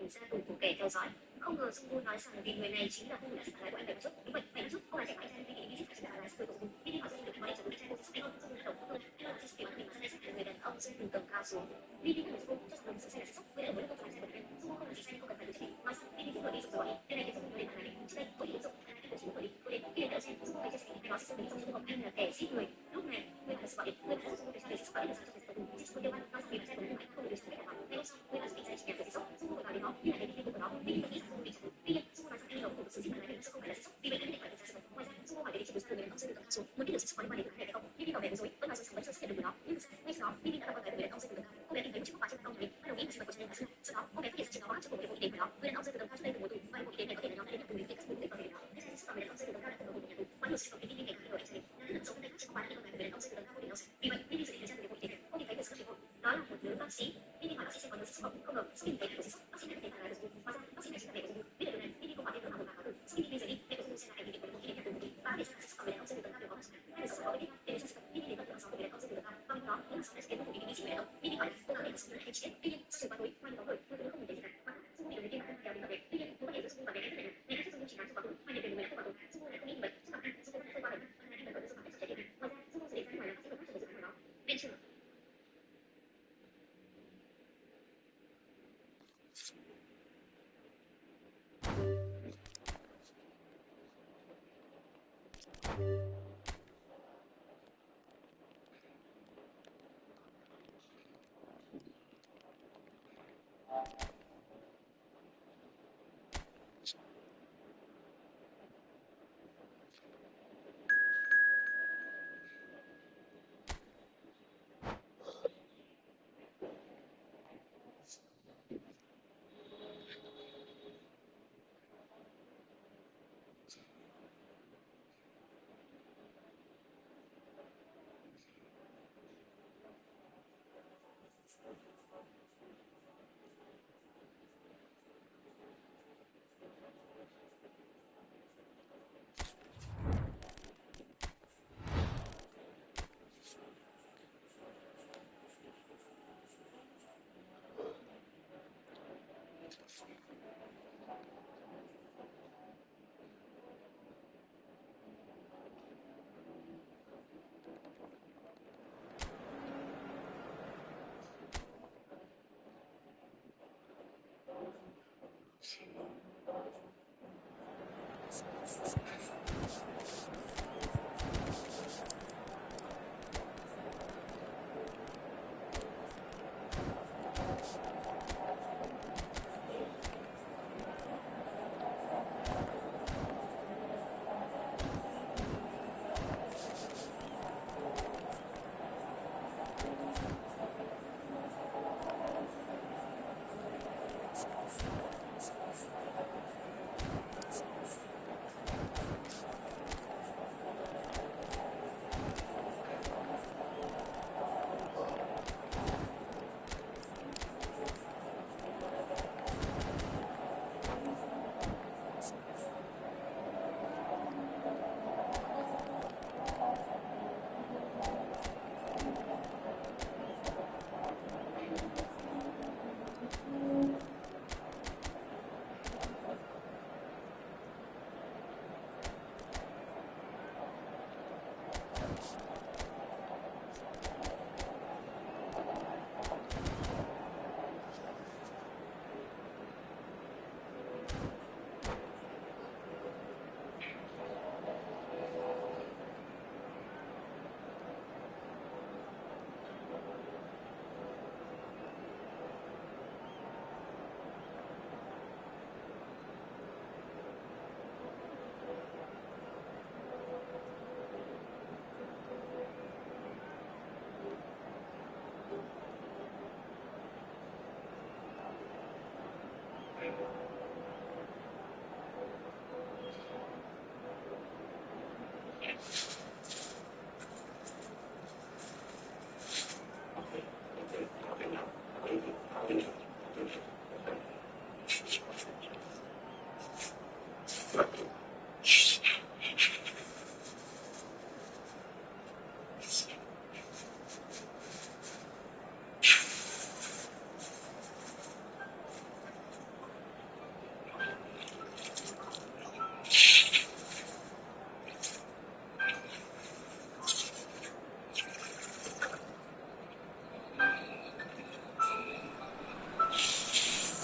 ra tù của kẻ theo dõi. Không ngờ Dung Gu nói rằng vì người này chính là Gu đã giết bạn gái của anh Bạch Giúp. Đúng vậy, Bạch Giúp cô là trẻ anh trai vì nghĩ giết phải chính là sự của Dung. Vì họ Dung được nói rằng người trai Dung sẽ hơn Dung đầu cũng hơn. Hay là chỉ bản mình mà sẽ người đàn ông rơi từ tầng cao xuống. Vì của Dung cho rằng mình sẽ là sốc với mới là công trai của anh. Dung không là chỉ sai không cần phải được chỉ nói rằng vì người đi dùng rồi. Cái này Dung người bạn này trước đây tôi dùng tôi chỉ người đi tôi đến khi đợi xem Dung phải sẽ nói sẽ xử lý trong trường hợp anh là kẻ giết người. Lúc này người bạn sẽ gọi điện người bạn sẽ Dung để cho để sốc gọi điện cho cái sự giết người tiêu nói rằng vì bạn trai của anh không được điều tra kết quả. Ngay sau người bạn sẽ bị chỉ nhà sốc Dung gọi đến nó như là cái tin của nó. Vì nghĩ rằng Dung bị tuy nhiên Dung nói rằng anh là một sự giết người này sẽ không phải là sốc vì vậy anh định phải điều tra sự ngoài ra Dung hỏi để chỉ điều tra người đàn ông rơi từ tầng cao xuống muốn biết được sự có liên quan đến cái này không nhưng bảo vệ dối vẫn nói rằng vẫn chưa xác nhận được điều đó nhưng thực ra ngay sau đó Bibi đã là con gái của người đàn ông rơi từ tầng cao cô bé tìm thấy một chiếc khóa trên ban công nhà mình bắt đầu nghĩ là sinh vật của cha là sau đó cô bé phát hiện ra trên đó có chiếc bộ y tế của nó người đàn ông rơi từ tầng cao trước đây từng ngồi tù và bộ y tế này có thể là nhóm đã đến nhận tù vì các mục đích bảo vệ nó thế ra sự bảo vệ đàn ông rơi từ tầng cao đã từng ngồi tù nhà tù quá nhiều sự việc Bibi ngày càng thay đổi anh gia đình đã thức sống bên tay khác trên khóa con gái của người đàn ông rơi từ tầng cao vô tình nó sẽ vì vậy Bibi dự định điều tra về bộ y tế này cô tìm thấy người sắp hội đó là một nữ bác sĩ Bibi hỏi bác sĩ xem có nữ sắp không ngờ sau khi thấy của bác sĩ đã thấy là được hóa ra bác sĩ này chính là mẹ của biết được điều này Bibi không hỏi thêm nữa mà một sau khi Bibi rời đi mẹ của sẽ là ảnh bị của một y tế nhà tù và để cho sự bảo vệ đàn ông rơi từ tầng cao đều có mặt hai người sống có biết để cho sự Bibi đến tận tầng 6 của người đàn ông rơi từ tầng cao và đó những sáu đã khiến một Bibi chỉ người đàn ông Bibi hỏi là cô có thể là sống hay chết tuy nhiên sự quá tối ngoài có người nhưng cũng không nhìn thấy gì cả mà Dung bị người kia mà kéo đến bảo vệ tuy nhiên mối quan hệ giữa Dung và bé gái rất là ngày nay Dung chỉ làm trong quá khứ mà nhận về người là không bảo tồn Dung lại không nghĩ như vậy Dung bảo Dung cũng đã thông qua bài năm anh lần đầu Dung bảo trẻ tiền ngoài ra Dung dự định ra ngoài làm các công tác cho dự án của nó viện trưởng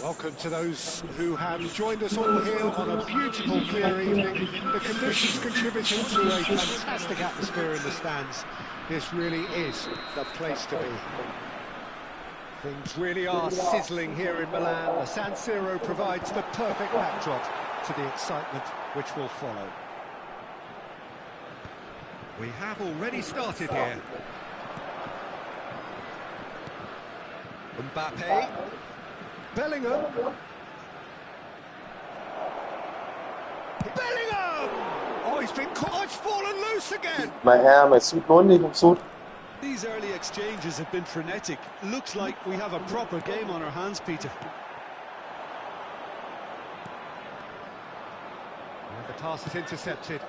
Welcome to those who have joined us all here on a beautiful, clear evening. The conditions contributing to a fantastic atmosphere in the stands. This really is the place to be. Things really are sizzling here in Milan. The San Siro provides the perfect backdrop to the excitement which will follow. We have already started here. Mbappe. Bellingham. Bellingham! Oh, he's been caught. Oh, it's fallen loose again. Mày sút nôn đi không sút. These early exchanges have been frenetic. Looks like we have a proper game on our hands, Peter. And the pass is intercepted.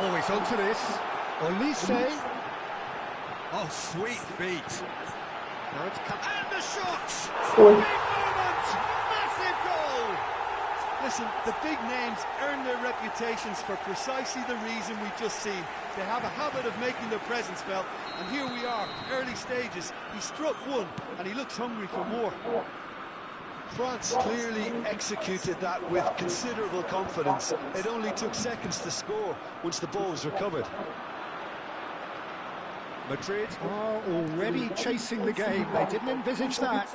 Always onto this. Olise. Oh, sweet feet. Now it's come. And the shot! Ui. Big moment! Massive goal! Listen, the big names earn their reputations for precisely the reason we've just seen. They have a habit of making their presence felt, and here we are, early stages. He struck one, and he looks hungry for more. France clearly executed that with considerable confidence. It only took seconds to score once the ball was recovered. Madrid are already chasing the game. They didn't envisage that.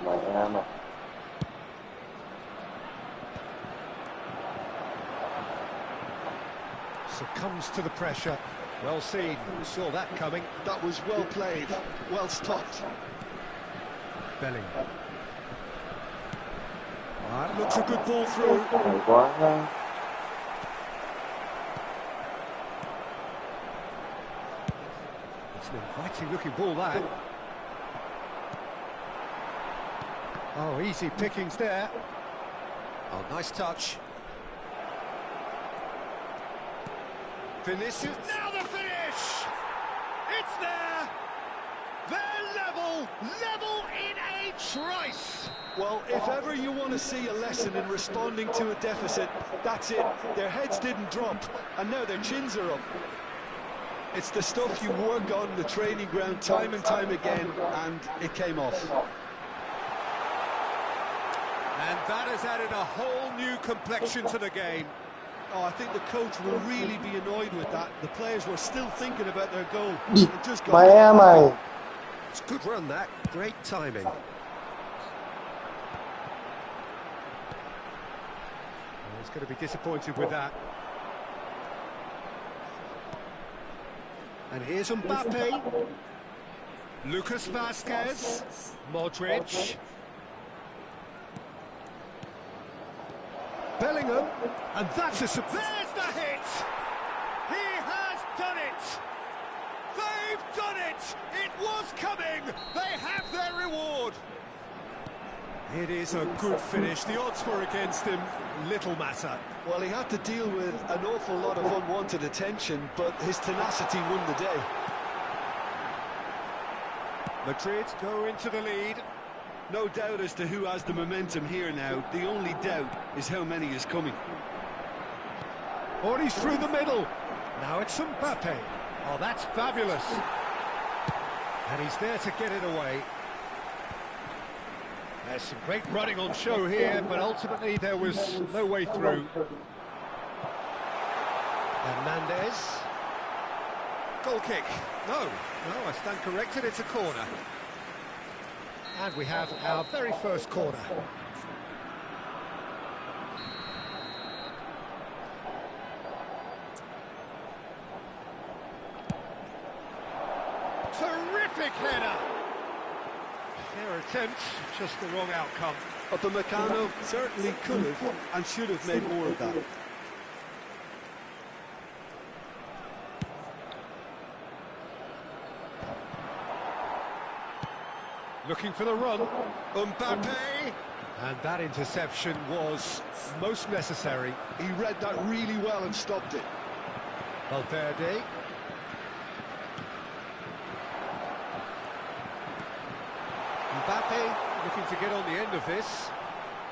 Mày Succumbs to the pressure. Well seen. We saw that coming. That was well played, well stopped. Bellingham. That looks a good ball through. quá. It's an inviting looking ball, that. Oh, easy pickings there. Oh, nice touch. Vinicius. Now the finish! It's there! They're level in a trice! Well, if ever you want to see a lesson in responding to a deficit, that's it. Their heads didn't drop, and now their chins are up. It's the stuff you work on the training ground time and time again, and it came off. And that has added a whole new complexion to the game. Oh, I think the coach will really be annoyed with that. The players were still thinking about their goal. Đi It just got... mày. It's a good run, that. Great timing. He's going to be disappointed with that. And here's Mbappe. Lucas Vazquez. Modric. Bellingham. And that's a... There's the hit! He has done it! They've done it! It was coming! They have their reward! It is a good finish. The odds were against him. Little matter. Well, he had to deal with an awful lot of unwanted attention, but his tenacity won the day. Madrid go into the lead. No doubt as to who has the momentum here now. The only doubt is how many is coming. Oh, he's through the middle. Now it's Mbappe. Oh, that's fabulous. And he's there to get it away. There's some great running on show here, but ultimately there was no way through. Hernandez. Goal kick. No, I stand corrected, it's a corner. And we have our very first corner. Terrific header! Fair attempt, just the wrong outcome. But the Meccano certainly could have and should have made more of that. Looking for the run. Mbappe! And that interception was most necessary. He read that really well and stopped it. Valverde. Mbappe looking to get on the end of this.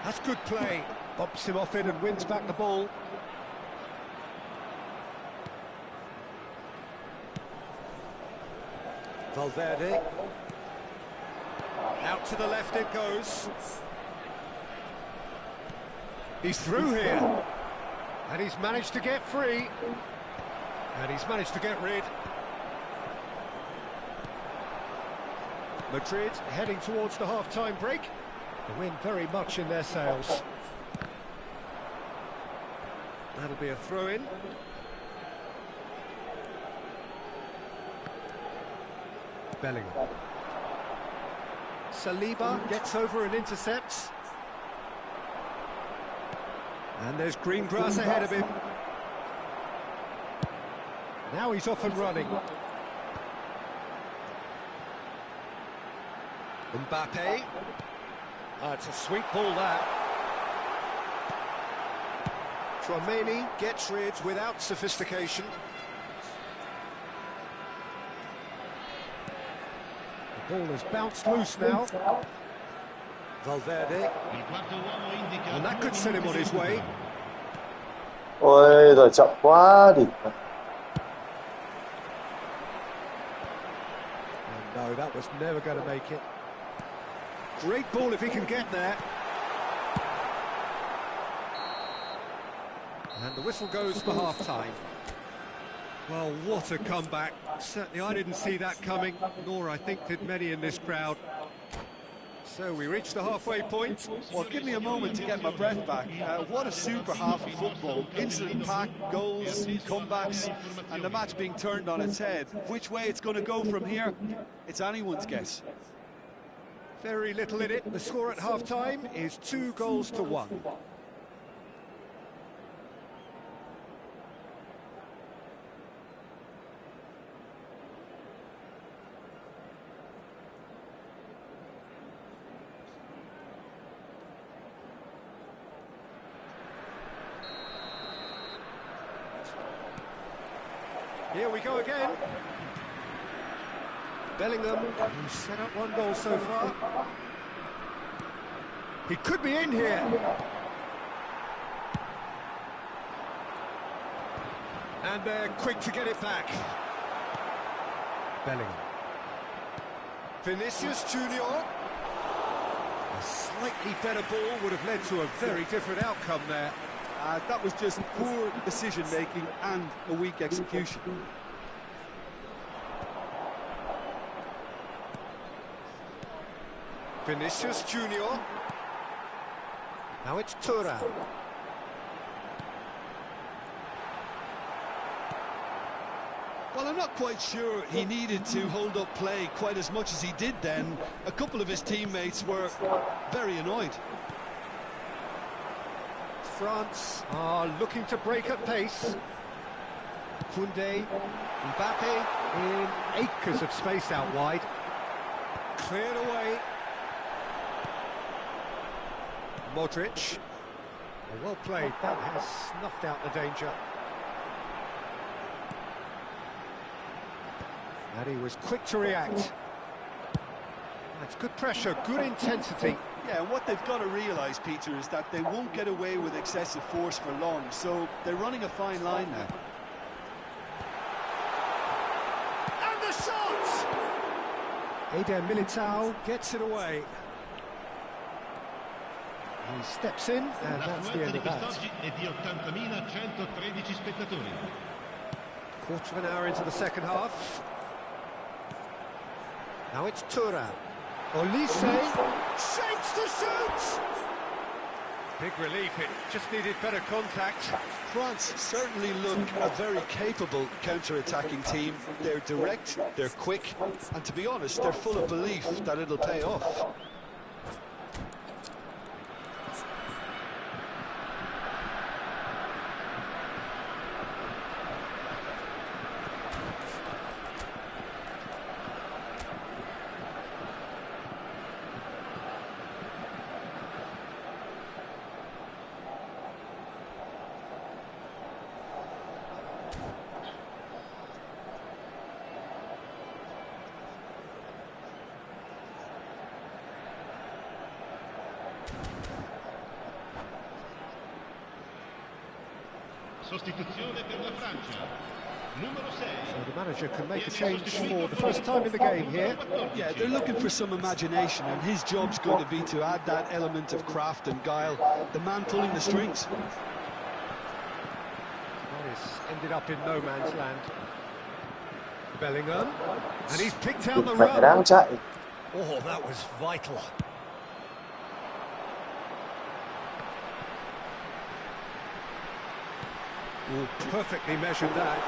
That's good play. Bumps him off it and wins back the ball. Valverde. Out to the left it goes. He's through here. And he's managed to get free. And he's managed to get rid. Madrid heading towards the half-time break. The wind very much in their sails. That'll be a throw-in. Bellingham. Saliba gets over and intercepts. And there's green grass ahead of him. Now he's off and running. Mbappe. It's a sweet ball, that. Tchouaméni gets rid without sophistication. The ball has bounced loose now. Valverde. And that could set him on his way. Ôi rồi chậm quá đi. And no, that was never going to make it. Great ball if he can get there. And the whistle goes for half-time. Well, what a comeback. Certainly I didn't see that coming, nor I think did many in this crowd. So we reached the halfway point. Well, give me a moment to get my breath back. What a super half of football. Incident-packed goals, comebacks, and the match being turned on its head. Which way it's going to go from here, it's anyone's guess. Very little in it. The score at half-time is 2-1. Here we go again. Bellingham, who's set up one goal so far. He could be in here. And they're quick to get it back. Bellingham. Vinicius Junior. A slightly better ball would have led to a very different outcome there. That was just poor decision-making and a weak execution. Vinicius Junior. Now it's Thuram. Well, I'm not quite sure he needed to hold up play quite as much as he did then. A couple of his teammates were very annoyed. France are looking to break at pace. Koundé, Mbappe in acres of space out wide. Cleared away. Modric. Well played, that has snuffed out the danger. And he was quick to react. That's good pressure, good intensity. Yeah, and what they've got to realise, Peter, is that they won't get away with excessive force for long, so they're running a fine line now. And the shot! Eder Militao gets it away. He steps in, and that's the end of that. Quarter of an hour into the second half. Now it's Thuram. Olise shapes to shoot! Big relief, it just needed better contact. France certainly look a very capable counter-attacking team. They're direct, they're quick, and to be honest, they're full of belief that it'll pay off. Sostituzione per la Francia. So the manager can make a change for the first time in the game here. Yeah, they're looking for some imagination, and his job's going to be to add that element of craft and guile, the man pulling the strings. That is ended up in no man's land. Bellingham, and he's picked out the Mẹ run. đáng chạy. Oh, that was vital. Oh, perfectly measured that.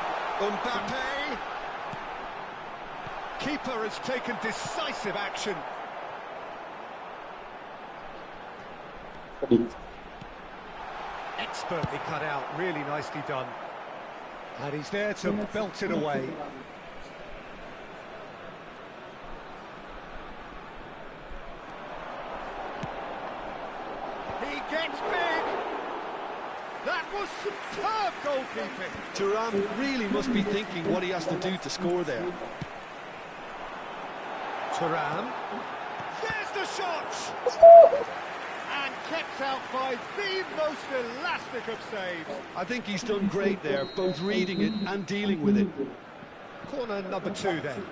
Mbappe! Keeper has taken decisive action. Đi. Expertly cut out, really nicely done. And he's there to belt it away. He gets big! That was superb goalkeeping! Thuram really must be thinking what he has to do to score there. Thuram. There's the shot! And kept out by the most elastic of saves. I think he's done great there, both reading it and dealing with it. Corner number 2 then.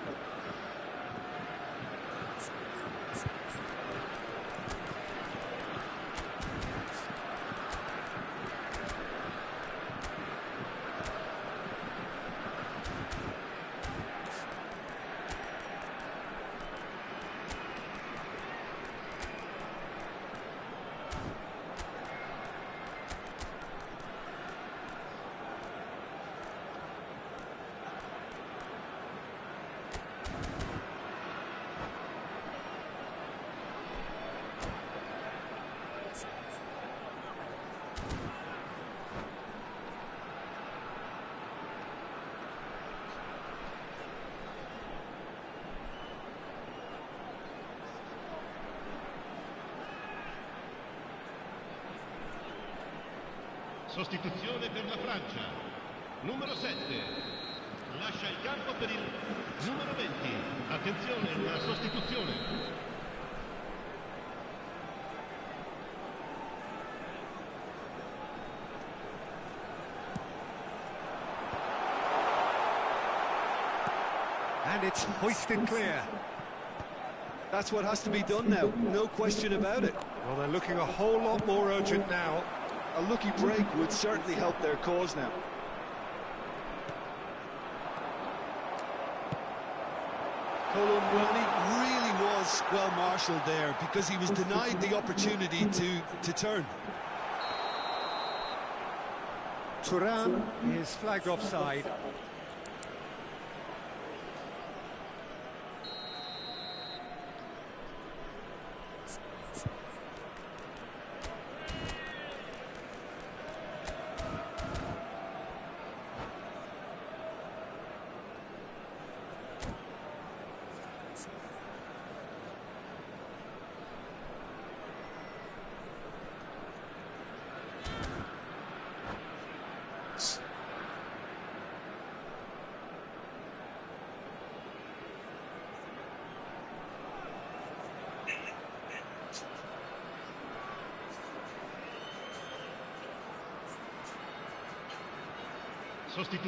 Sostituzione per la Francia. Numero 7. Lascia il campo per il numero 20. Attenzione, una sostituzione. And it's hoisted clear. That's what has to be done now, no question about it. Well, they're looking a whole lot more urgent now. A lucky break would certainly help their cause now. Colomboani really was well marshalled there because he was denied the opportunity to turn. Thuram is flagged offside.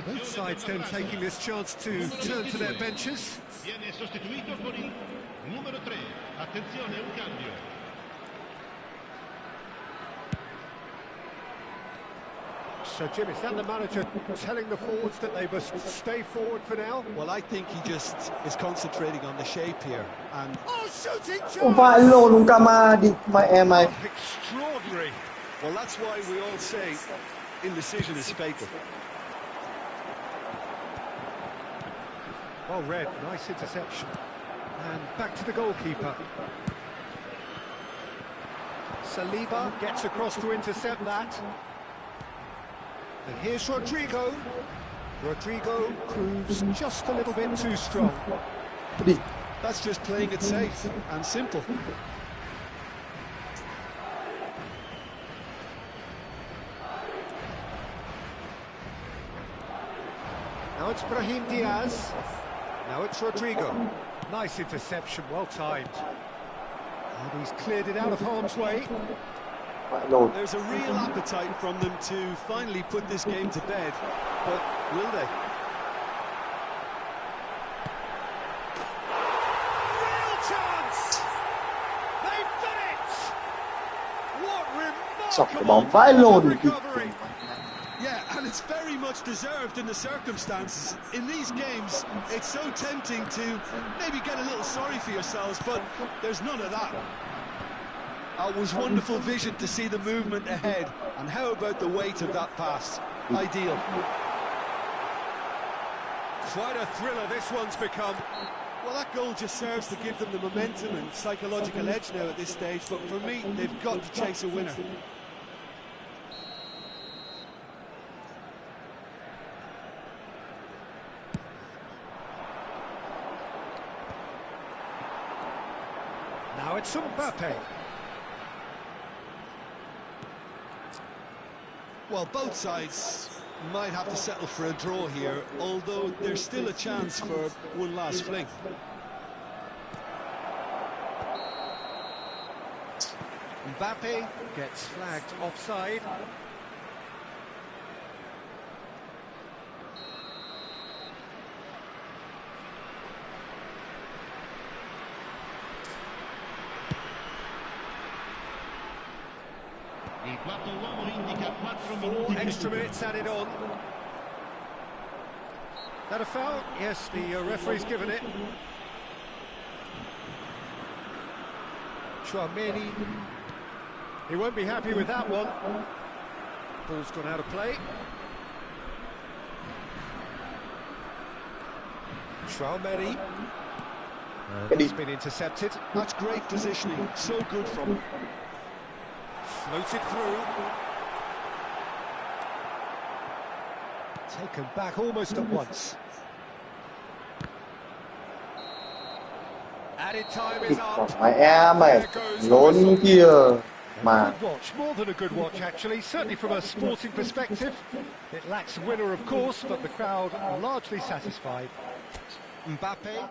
Both sides then taking this chance to turn to their benches. Viene sostituito con il numero 3. Attenzione, un cambio. So, Jim, is that the manager telling the forwards that they must stay forward for now? Well, I think he just is concentrating on the shape here. And Oh, shooting Không phải chance! lộn Nkama đi mẹ mày. Extraordinary. well, that's why we all say indecision is fatal. Well read, nice interception. And back to the goalkeeper. Saliba gets across to intercept that. And here's Rodrigo. Rodrigo proves just a little bit too strong. Đi. That's just playing it safe and simple. Now it's Brahim Diaz. Now it's Rodrigo. Nice interception, well timed. And he's cleared it out of harm's way. Phải lộn. There's a real appetite from them to finally put this game to bed, but will they? Chọc cái bóng vãi lồn kịp. Yeah, and it's very much deserved in the circumstances. In these games, it's so tempting to maybe get a little sorry for yourselves, but there's none of that. It was wonderful vision to see the movement ahead, and how about the weight of that pass? Ideal. Quite a thriller this one's become. Well, that goal just serves to give them the momentum and psychological edge now at this stage, but for me, they've got to chase a winner. Now it's Mbappe. Well, both sides might have to settle for a draw here, although there's still a chance for one last fling. Mbappe gets flagged offside. Il quarto uomo indica 4 4 minuti extra più. minutes added on. That a foul? Yes, the referee's given it. Chouameni. He won't be happy with that one. Ball's gone out of play. Chouameni. And he's been intercepted. That's great positioning, so good from him. Floated through. Taken back almost at once. Added time is Còn up. mày em mày There goes the lốn whistle. kia mà. Good watch, more than a good watch actually, certainly from a sporting perspective. It lacks a winner of course, but the crowd are largely satisfied. Mbappe.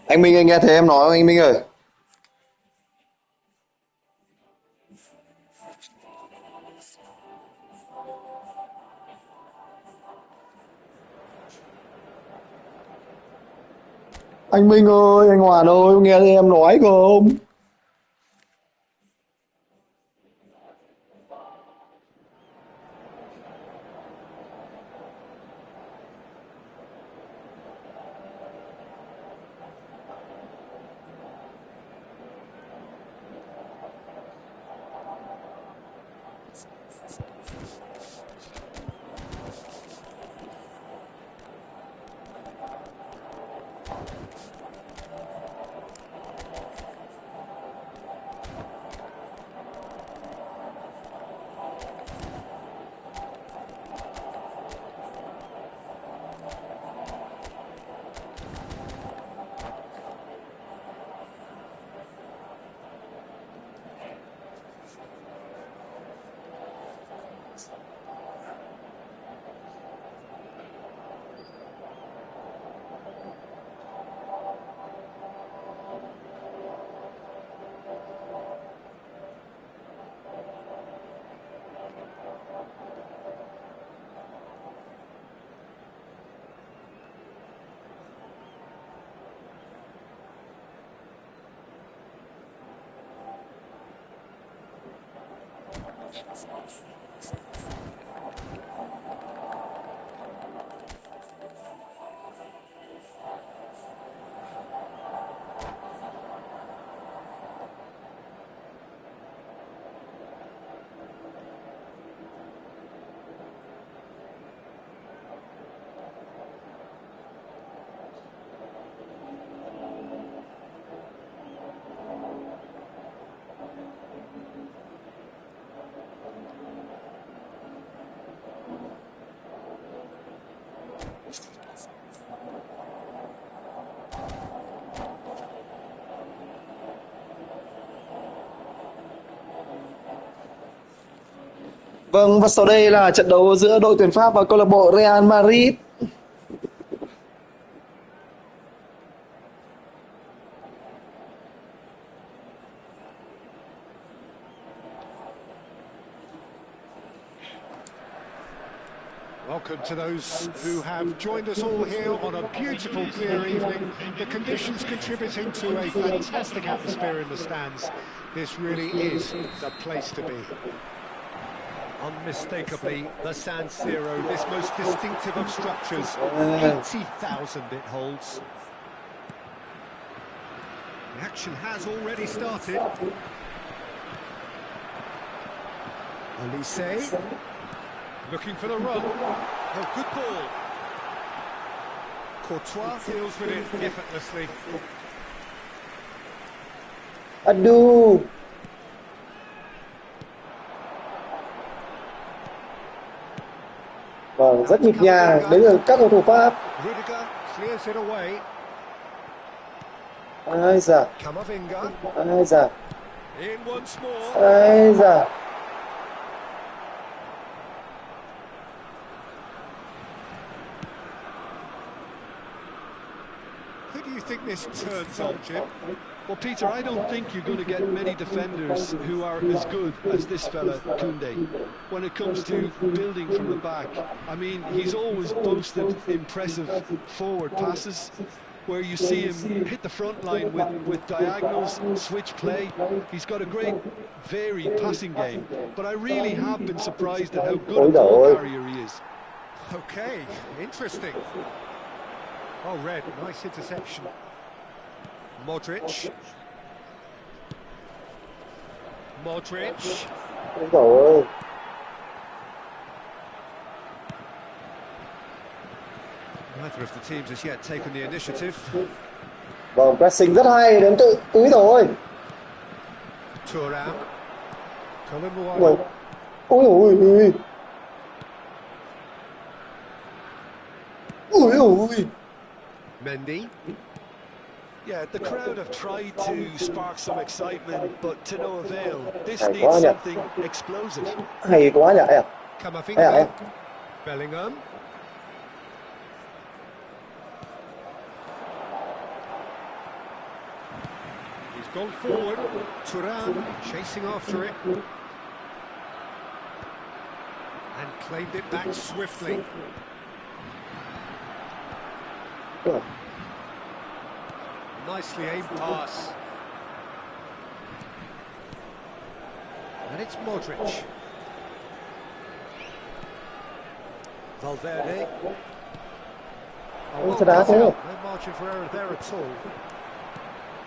Anh Minh, anh nghe thấy em nói không anh Minh ơi? Anh Minh ơi, anh Hoàn ơi, nghe thấy em nói không? Vâng, và sau đây là trận đấu giữa đội tuyển Pháp và câu lạc bộ Real Madrid. Welcome to those who have joined us all here on a beautiful clear evening. The conditions contributing to a fantastic atmosphere in the stands. This really is the place to be. Unmistakably, the San Siro, this most distinctive of structures, 80,000 it holds. The action has already started. Olise, looking for the run. Oh, good ball. Courtois deals with it effortlessly. Adu. Vâng, rất nhịp nhàng. Đấy là các cầu thủ Pháp. Rudiger clears it away. Ai da. Camavinga. Ai da. In once more. Ai da. Who do you think this turns on, Jim? Well, Peter, I don't think you're going to get many defenders who are as good as this fella, Koundé, when it comes to building from the back. I mean, he's always boasted impressive forward passes, where you see him hit the front line with diagonals, switch play. He's got a great, varied passing game, but I really have been surprised at how good a ball carrier he is. Okay, interesting. Oh, Red, nice interception. Modric. Modric. Ôi trời ơi. Neither of the teams has yet taken the initiative. Vâng, pressing rất hay, đến tự túi rồi. Thuram. Ui, ui, ui. Ui, ui. Mendy. Yeah, the crowd have tried to spark some excitement, but to no avail. This Hay needs quá nhỉ. something explosive. Hay quá nhỉ. Hay Camavinga. à? Bellingham. He's gone forward. Thuram chasing after it. And claimed it back swiftly. Nicely aimed pass. And it's Modric. Valverde. Ôi, sao đá thế? No margin for error there at all.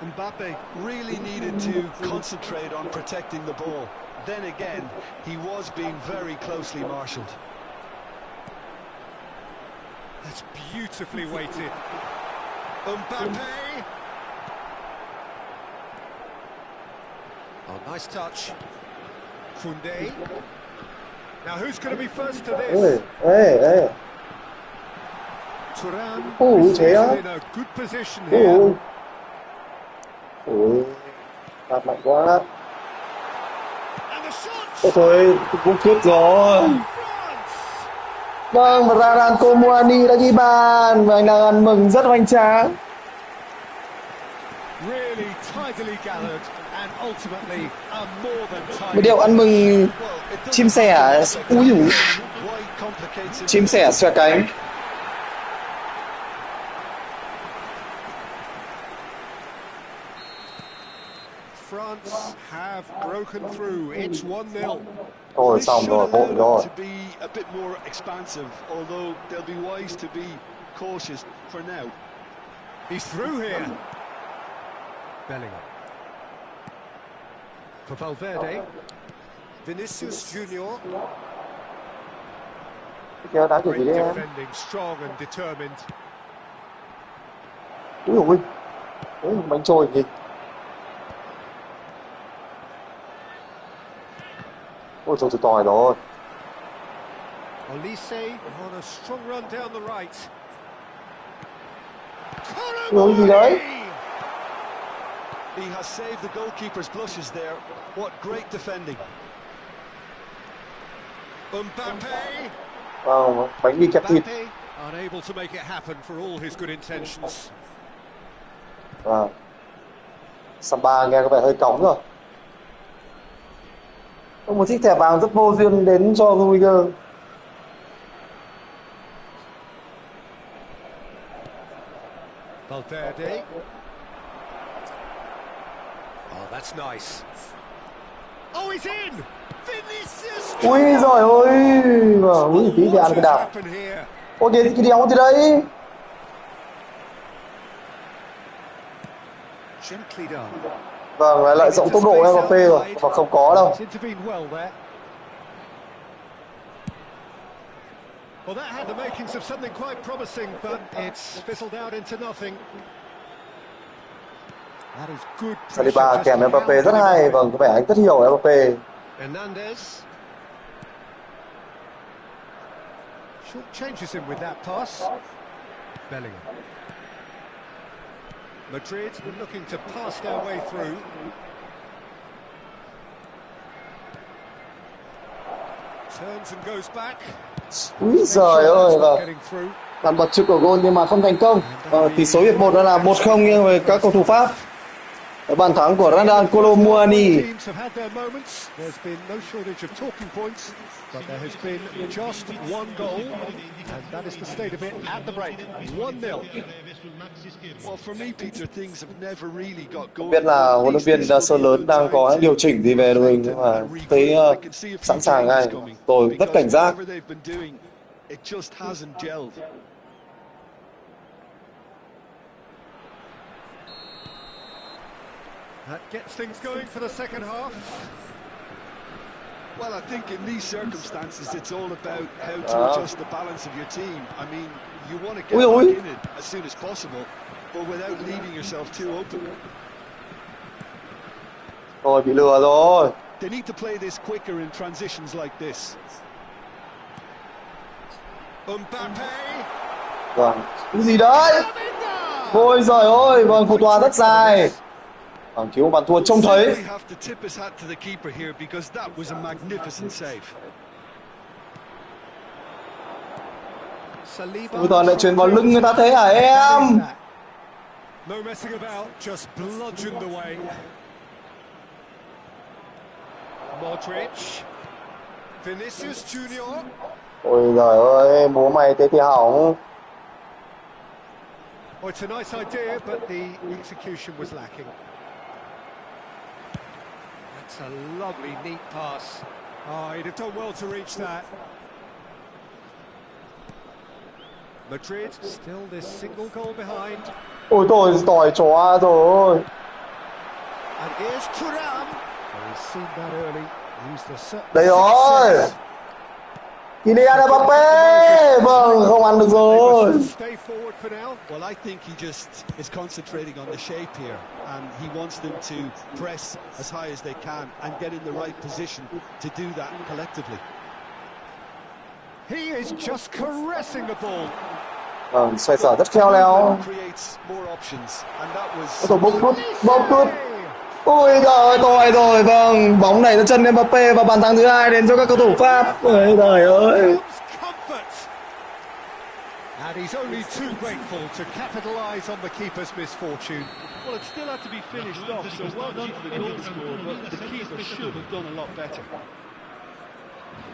Mbappe really needed to concentrate on protecting the ball. Then again, he was being very closely marshalled. That's beautifully weighted. Mbappe. Oh, nice touch. Koundé. Now who's going to be first to Ui, this? ê. Thuram Ui, thế á? in a good position Ui, here. ui. Ui, phạt mạnh quá. And the shot. Ôi thôi, cũng cướp rồi. Vâng, và Radan Komuani đã ghi bàn và anh đang ăn mừng rất hoành tráng. Really tidily gathered and ultimately a more than Một tidy. điều ăn mừng chim sẻ. Úi dồi. Chim sẻ xòe cánh. France have broken through. It's 1-0. Thôi This xong should rồi, allow vội rồi. them to be a bit more expansive, although they'll be wise to be cautious for now. He's through here. Bellingham. For Valverde. Vinicius Junior. Kéo đá kiểu gì Great đấy em? defending, strong and determined. Úi dồi ôi. Ôi, bánh trôi gì? Ôi trời tòi rồi. Olise on a strong run down the right. Ôi gì đấy? He has saved the goalkeeper's blushes there. What great defending. Mbappe. Vâng, bánh mì kẹp thịt. Mbappe unable to make it happen for all his good intentions. Vâng. Samba nghe có vẻ hơi cóng rồi. Một chiếc thẻ vàng rất vô duyên đến cho Rudiger. Valverde. Oh, that's nice. Oh, he's in. Vinicius. Ui giời ơi. Vâng, ui tí thì ăn cái đà. Ôi cái đéo gì đấy. Gently done. Vâng, lại lợi dụng tốc độ Mbappé rồi và không có đâu. Well, that had the makings of something quite promising, but it's fizzled out into nothing. That is good. Saliba kèm Mbappé rất hay, vâng, có vẻ anh rất hiểu Mbappé. Hernandez. Short changes him with that pass. Bellingham. Madrid looking to pass their way through. Turns and goes back. Úi giời ơi, vâng. Làm bật chụp của gol nhưng mà không thành công. Tỷ số hiệp 1 đã là 1-0 nghiêng về các cầu thủ Pháp. Bàn thắng của Randal Kolo Muani. But there has been just one goal, and that is the state of it at the break. 1-0. Well, for me, Peter, things have never really got going. Biết là huấn luyện viên A Sơn Lớn đang có điều chỉnh gì về đội hình nhưng mà thấy sẵn sàng ngay. Tôi rất cảnh giác. It just hasn't gelled. That gets things going for the second half. Well, I think in these circumstances, it's all about how to adjust the balance of your team. I mean, you want to get back in it as soon as possible, but without leaving yourself too open. Rồi, bị lừa rồi. They need to play this quicker in transitions like this. Mbappe. Vâng, cái gì đấy? Ôi giời ơi, vâng, cầu tòa rất dài. Vâng, thiếu bàn thua trông thấy. Ôi toàn lại chuyền vào lưng người ta thế hả em? No messing about, just bludgeon the way. Modric. Vinicius Junior. Ôi giời ơi, bố mày thế thì hỏng. Oh, it's a nice idea, but the execution was lacking. That's a lovely, neat pass. Oh, he'd have done well to reach that. Madrid still this single goal behind. Ôi tôi tỏi chó rồi. And here's Thuram. Oh, he's seen that early. Used the certain đây rồi. Kylian Mbappé. Vâng, không ăn được rồi. Well, I think he just is concentrating on the shape here, and he wants them to press as high as they can and get in the right position to do that collectively. He is just caressing the ball. Vâng, xoay sở rất khéo léo. Tổ bốc cút. Ôi giời ơi, rồi, vâng, bóng này ra chân Mbappé và bàn thắng thứ hai đến cho các cầu thủ Pháp. Ôi trời ơi. And he's only too grateful to capitalise on the keeper's misfortune. Well, it still had to be finished off, so well done to the goal scorer, but the keeper should have done a lot better.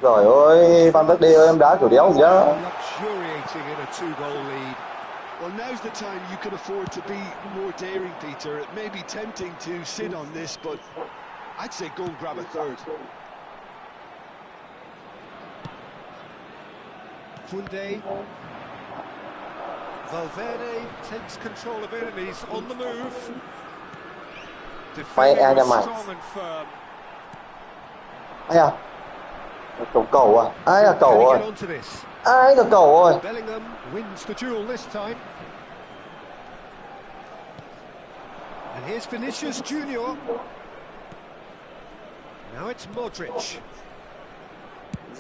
Trời ơi, Van Dijk ơi, em đá kiểu đéo gì đó. Luxuriating in a two-goal lead. Well, now's the time you can afford to be more daring, Peter. It may be tempting to sit on this, but I'd say go and grab a third. Funde. Valverde takes control of it and he's on the move. Defending was strong and firm. Ai à? Cầu à? Ai là cầu rồi? Ai là cầu rồi? Bellingham wins the duel this time. And here's Vinicius Junior. Now it's Modric.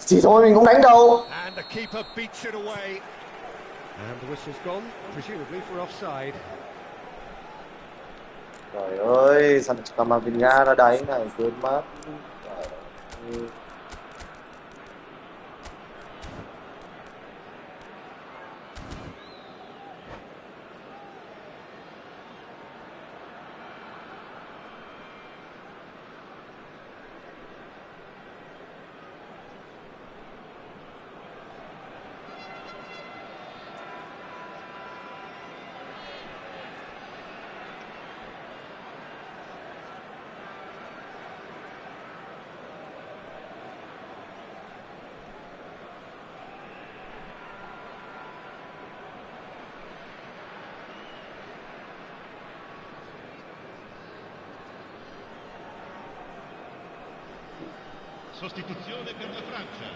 Chỉ thôi mình cũng đánh đâu. And the keeper beats it away. And the whistle's gone, presumably for offside. Trời ơi, sẵn Camavinga ra đánh này, quên mất. Sostituzione per la Francia.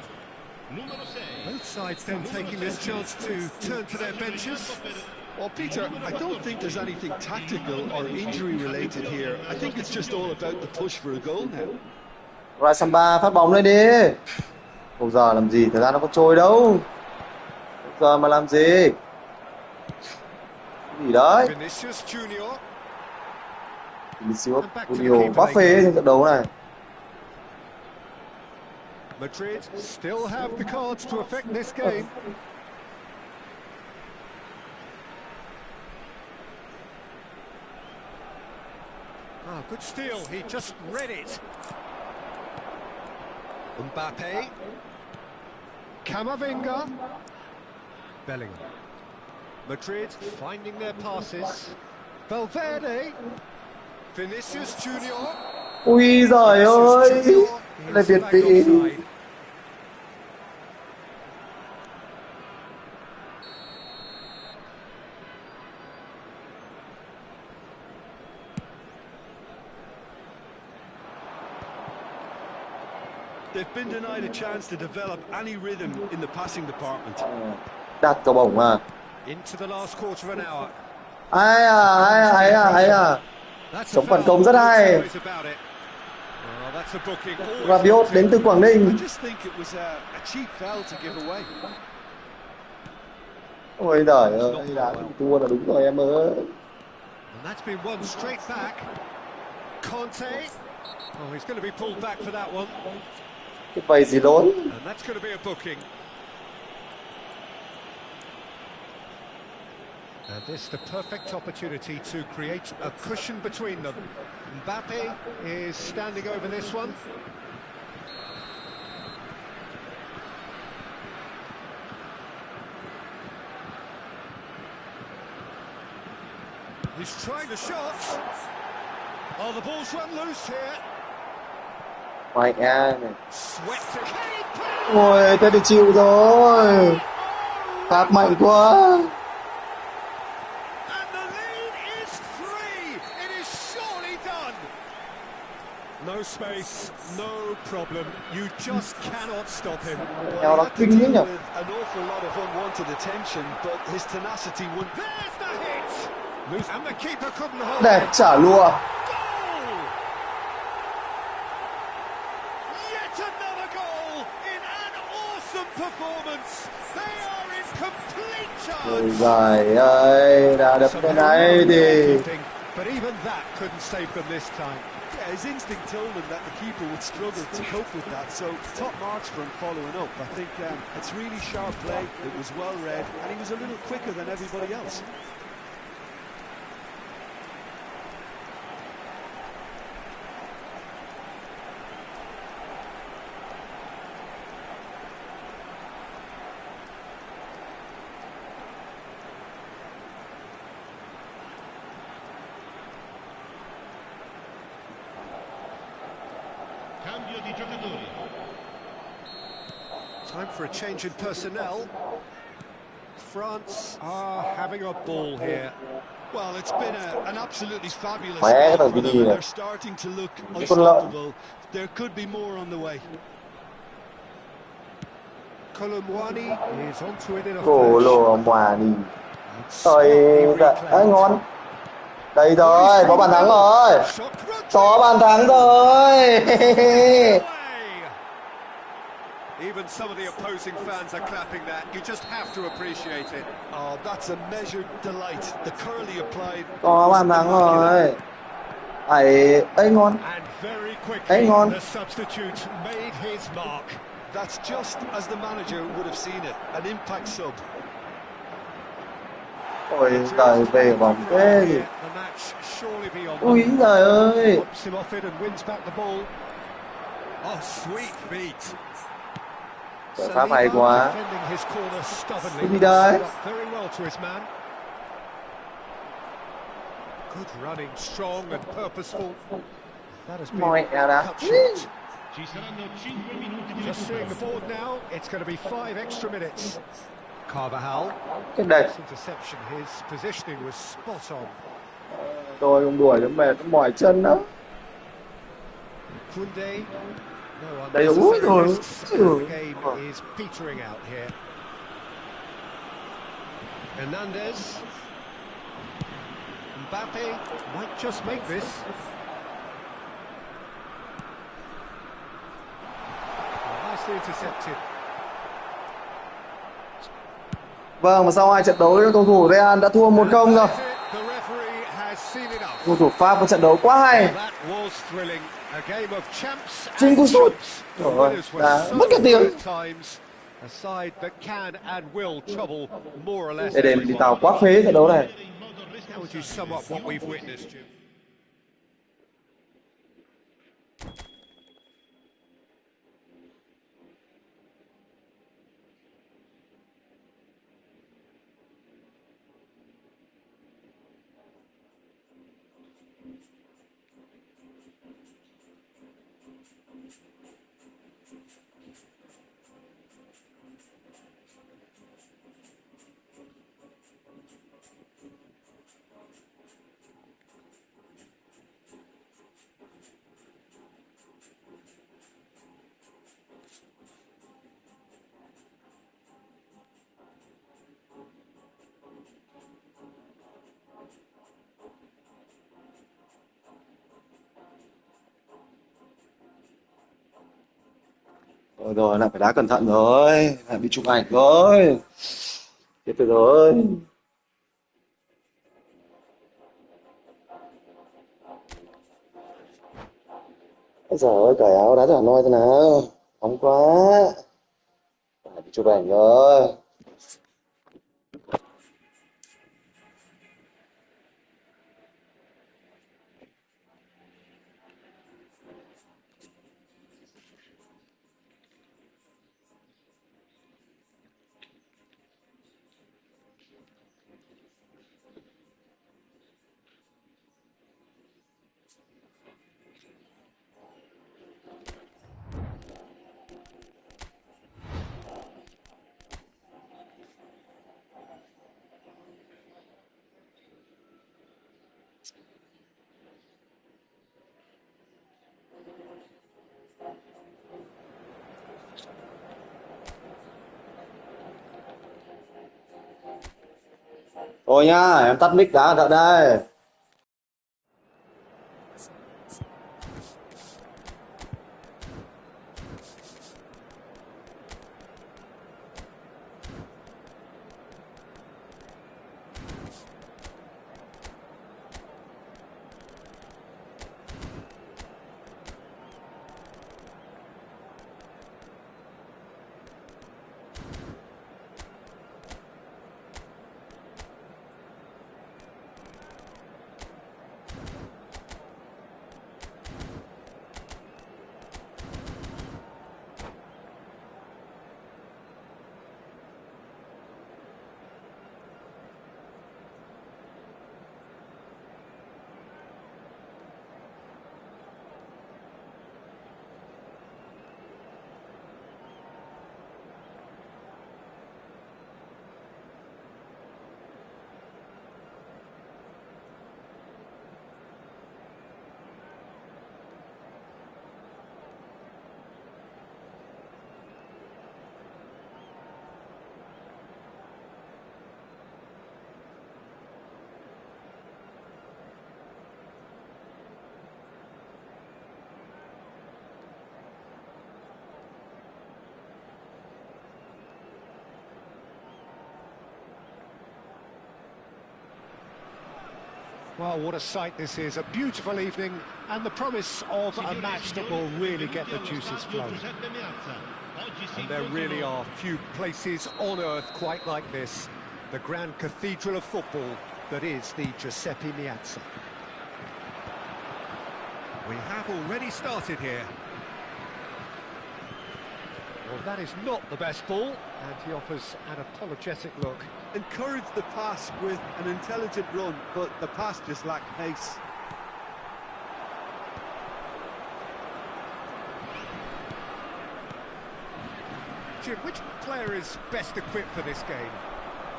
Numero 6. Both sides then taking this chance to turn to their benches. Well, Peter, I don't think there's anything tactical or injury related here. I think it's just all about the push for a goal now. Ra Samba phát bóng lên đi. Không giờ làm gì, thời gian nó có trôi đâu. Không giờ mà làm gì. Cái gì đấy? Vinicius Junior. Vinicius Junior quá phê trong trận đấu này. Madrid still have the cards to affect this game. Ah, good steal, he just read it. Mbappe. Camavinga. Bellingham. Madrid finding their passes. Valverde. Vinicius Junior. Ui giời ơi. Là Việt vị. They've been denied a chance to develop any rhythm in the passing department. Đặt cầu bổng à. Into the last quarter of an hour. Ai à. Chống phản công rất hay. Rabiot đến từ Quảng Ninh. Ôi giời ơi, đã thua là đúng rồi em ơi. And that's been won straight back. Conte. Oh, he's going to be pulled back for that one. Cái vầy gì lốn. And that's going to be a booking. And this the perfect opportunity to create a cushion between them. Mbappe is standing over this one. He's trying the shot. Oh, the ball's run loose here. Mày à này. Swept it. Ôi, ta đi chịu rồi. Phạt mạnh quá. No space, no problem. You just cannot stop him. Well, he had to deal with an awful lot of unwanted attention, but his tenacity won. There's the hit. Loose, and the keeper couldn't hold Đẹp it. trả lùa. Goal! Yet another goal in an awesome performance. They are in complete charge. Ôi giời ơi, đã đập cái này thì. But even that couldn't save them this time. Yeah, his instinct told him that the keeper would struggle to cope with that, so top marks for him following up. I think it's really sharp play, it was well read, and he was a little quicker than everybody else. Cambio di giocatori. Time for a change in personnel. France are having a ball here. Well, it's been an absolutely fabulous start for them, and they're starting to look unstoppable. There could be more on the way. Colomwani is onto it in a Colomwani. Ôi, ngon. Đây rồi, có bàn thắng rồi. Có bàn thắng rồi. Even some of the opposing fans are clapping that. You just have to appreciate it. Oh, that's a measured delight. The curly applied. Có bàn thắng rồi. Ấy ngon. And very quickly, the substitute made his mark. That's just as the manager would have seen it. An impact sub. Ôi trời, về bóng thế gì. Ui giời ơi. Giải pháp hay quá. Cái gì đấy? Mẹ đã. Ci saranno 5 minuti di Just seeing the board now, it's going to be 5 extra minutes. Carvajal. Cái này. Interception, his positioning was spot on. Tôi không đuổi nó mệt, nó mỏi chân đó. Kunde. Đây là ui rồi. The game is petering out here. Hernandez. Mbappe might just make this. Nicely intercepted. Vâng, và sau 2 trận đấu các cầu thủ Real đã thua 1-0 rồi. Cầu thủ Pháp có trận đấu quá hay. Chính cú sút. Rồi, đã mất cả tiếng. Để đền thì Tàu quá phế trận đấu này. Rồi lại phải đá cẩn thận rồi, lại bị chụp ảnh rồi. Tiếp tục rồi. Ôi giời ơi, cởi áo đá cho noi thế nào. Nóng quá. Lại bị chụp ảnh rồi. Thôi nhá, em tắt mic đã, đợi đây. Well, what a sight this is, a beautiful evening and the promise of a match that will really get the juices flowing. And there really are few places on earth quite like this, the grand cathedral of football that is the Giuseppe Meazza. We have already started here. Well, that is not the best ball, and he offers an apologetic look. Encouraged the pass with an intelligent run, but the pass just lacked pace. Jim, which player is best equipped for this game?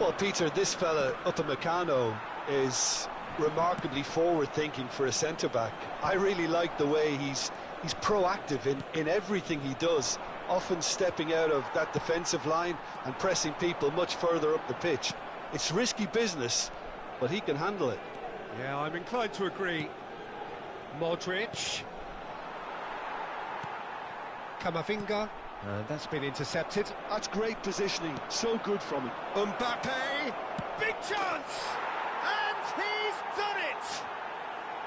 Well, Peter, this fella, Upamecano, is remarkably forward-thinking for a centre-back. I really like the way he's He's proactive in everything he does, often stepping out of that defensive line and pressing people much further up the pitch. It's risky business, but he can handle it. Yeah, I'm inclined to agree. Modric. Camavinga. And that's been intercepted. That's great positioning, so good from him. Mbappe. Big chance! And he's done it!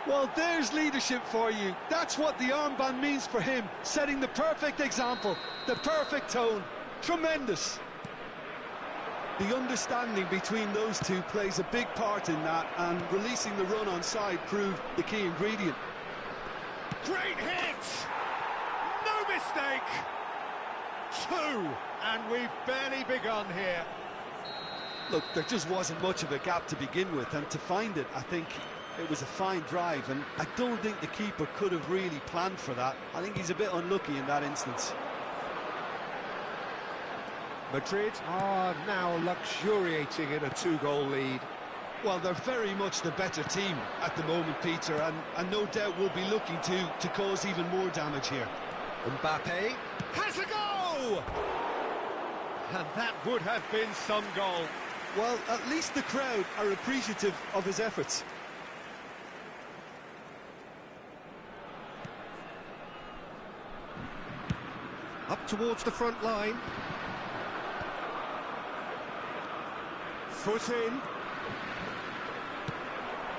Well, there's leadership for you. That's what the armband means for him, setting the perfect example, the perfect tone. Tremendous. The understanding between those two plays a big part in that, and releasing the run on side proved the key ingredient. Great hit! No mistake! 2, and we've barely begun here. Look, there just wasn't much of a gap to begin with, and to find it, I think it was a fine drive, and I don't think the keeper could have really planned for that. I think he's a bit unlucky in that instance. Madrid are now luxuriating in a 2-goal lead. Well, they're very much the better team at the moment, Peter, and no doubt will be looking to cause even more damage here. Mbappe has a goal! And that would have been some goal. Well, at least the crowd are appreciative of his efforts. Up towards the front line. Foot in.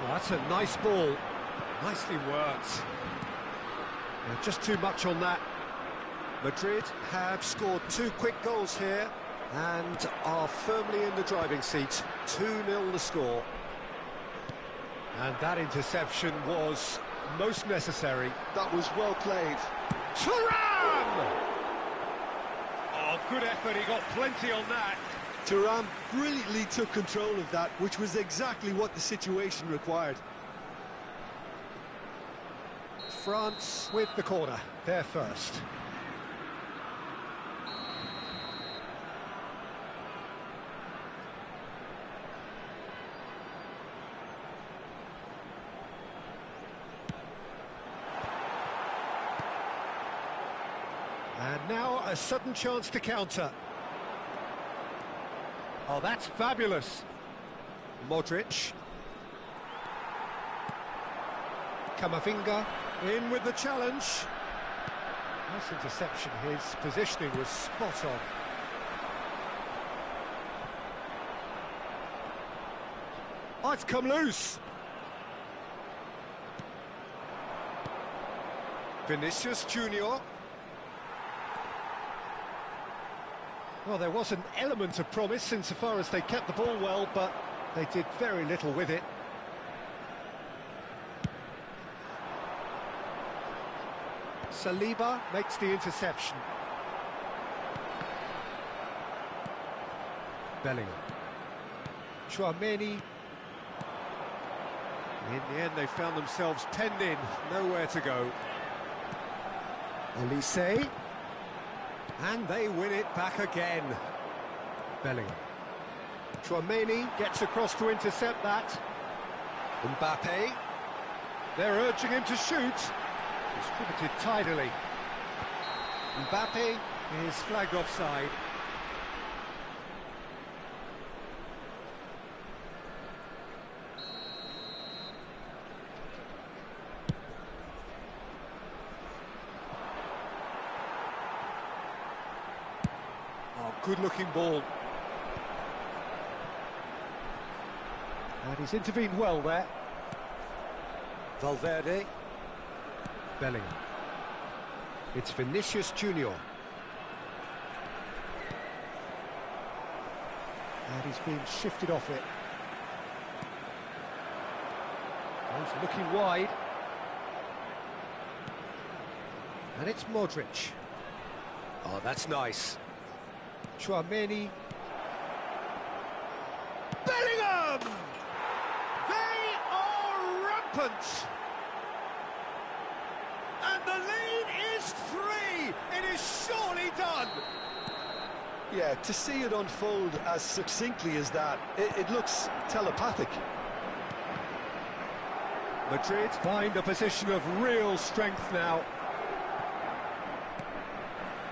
Oh, that's a nice ball. Nicely worked. Yeah, just too much on that. Madrid have scored 2 quick goals here and are firmly in the driving seat. 2-0 the score. And that interception was most necessary. That was well played. Thuram! Oh, good effort, he got plenty on that. Thuram brilliantly took control of that, which was exactly what the situation required. France with the corner, they're first. And now a sudden chance to counter. Oh, that's fabulous. Modric. Camavinga in with the challenge. Nice interception, his positioning was spot on. Oh, it's come loose. Vinicius Junior. Well, there was an element of promise insofar as they kept the ball well, but they did very little with it. Saliba makes the interception. Bellingham. Tchouaméni. In the end, they found themselves penned in, nowhere to go. Olise. And they win it back again. Bellingham. Tchouaméni gets across to intercept that. Mbappe. They're urging him to shoot. Distributed tidily. Mbappe is flagged offside. Good-looking ball. And he's intervened well there. Valverde. Bellingham. It's Vinicius Junior. And he's been shifted off it. He's looking wide. And it's Modric. Oh, that's nice. Tchouaméni. Bellingham! They are rampant! And the lead is 3! It is surely done! Yeah, to see it unfold as succinctly as that, it looks telepathic. Madrid find a position of real strength now.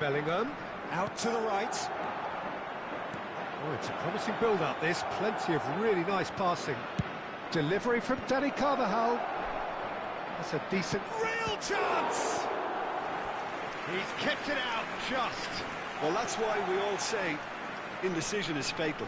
Bellingham, out to the right. Oh, it's a promising build-up, this. Plenty of really nice passing. Delivery from Danny Carvajal. That's a decent... Real chance! He's kept it out, just. Well, that's why we all say indecision is fatal.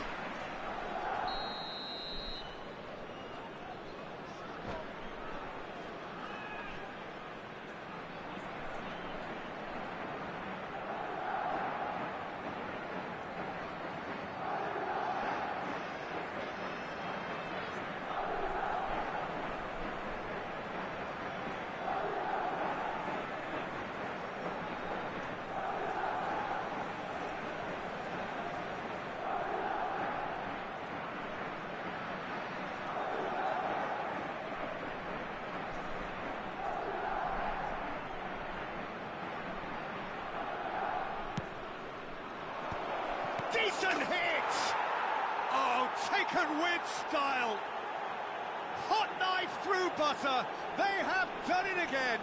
Decent hit! Oh, taken with style. Hot knife through butter. They have done it again.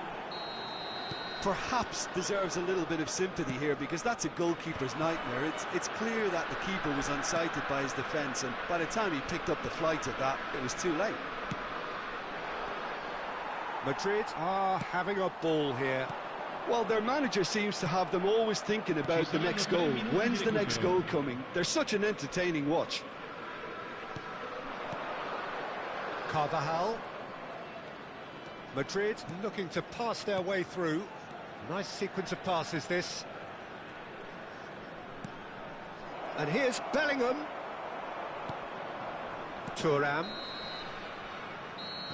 Perhaps deserves a little bit of sympathy here, because that's a goalkeeper's nightmare. It's clear that the keeper was unsighted by his defence, and by the time he picked up the flight of that, it was too late. Madrid are having a ball here. Well, their manager seems to have them always thinking about the next goal. When's the next goal coming? They're such an entertaining watch. Carvajal. Madrid looking to pass their way through. Nice sequence of passes, this. And here's Bellingham. Thuram.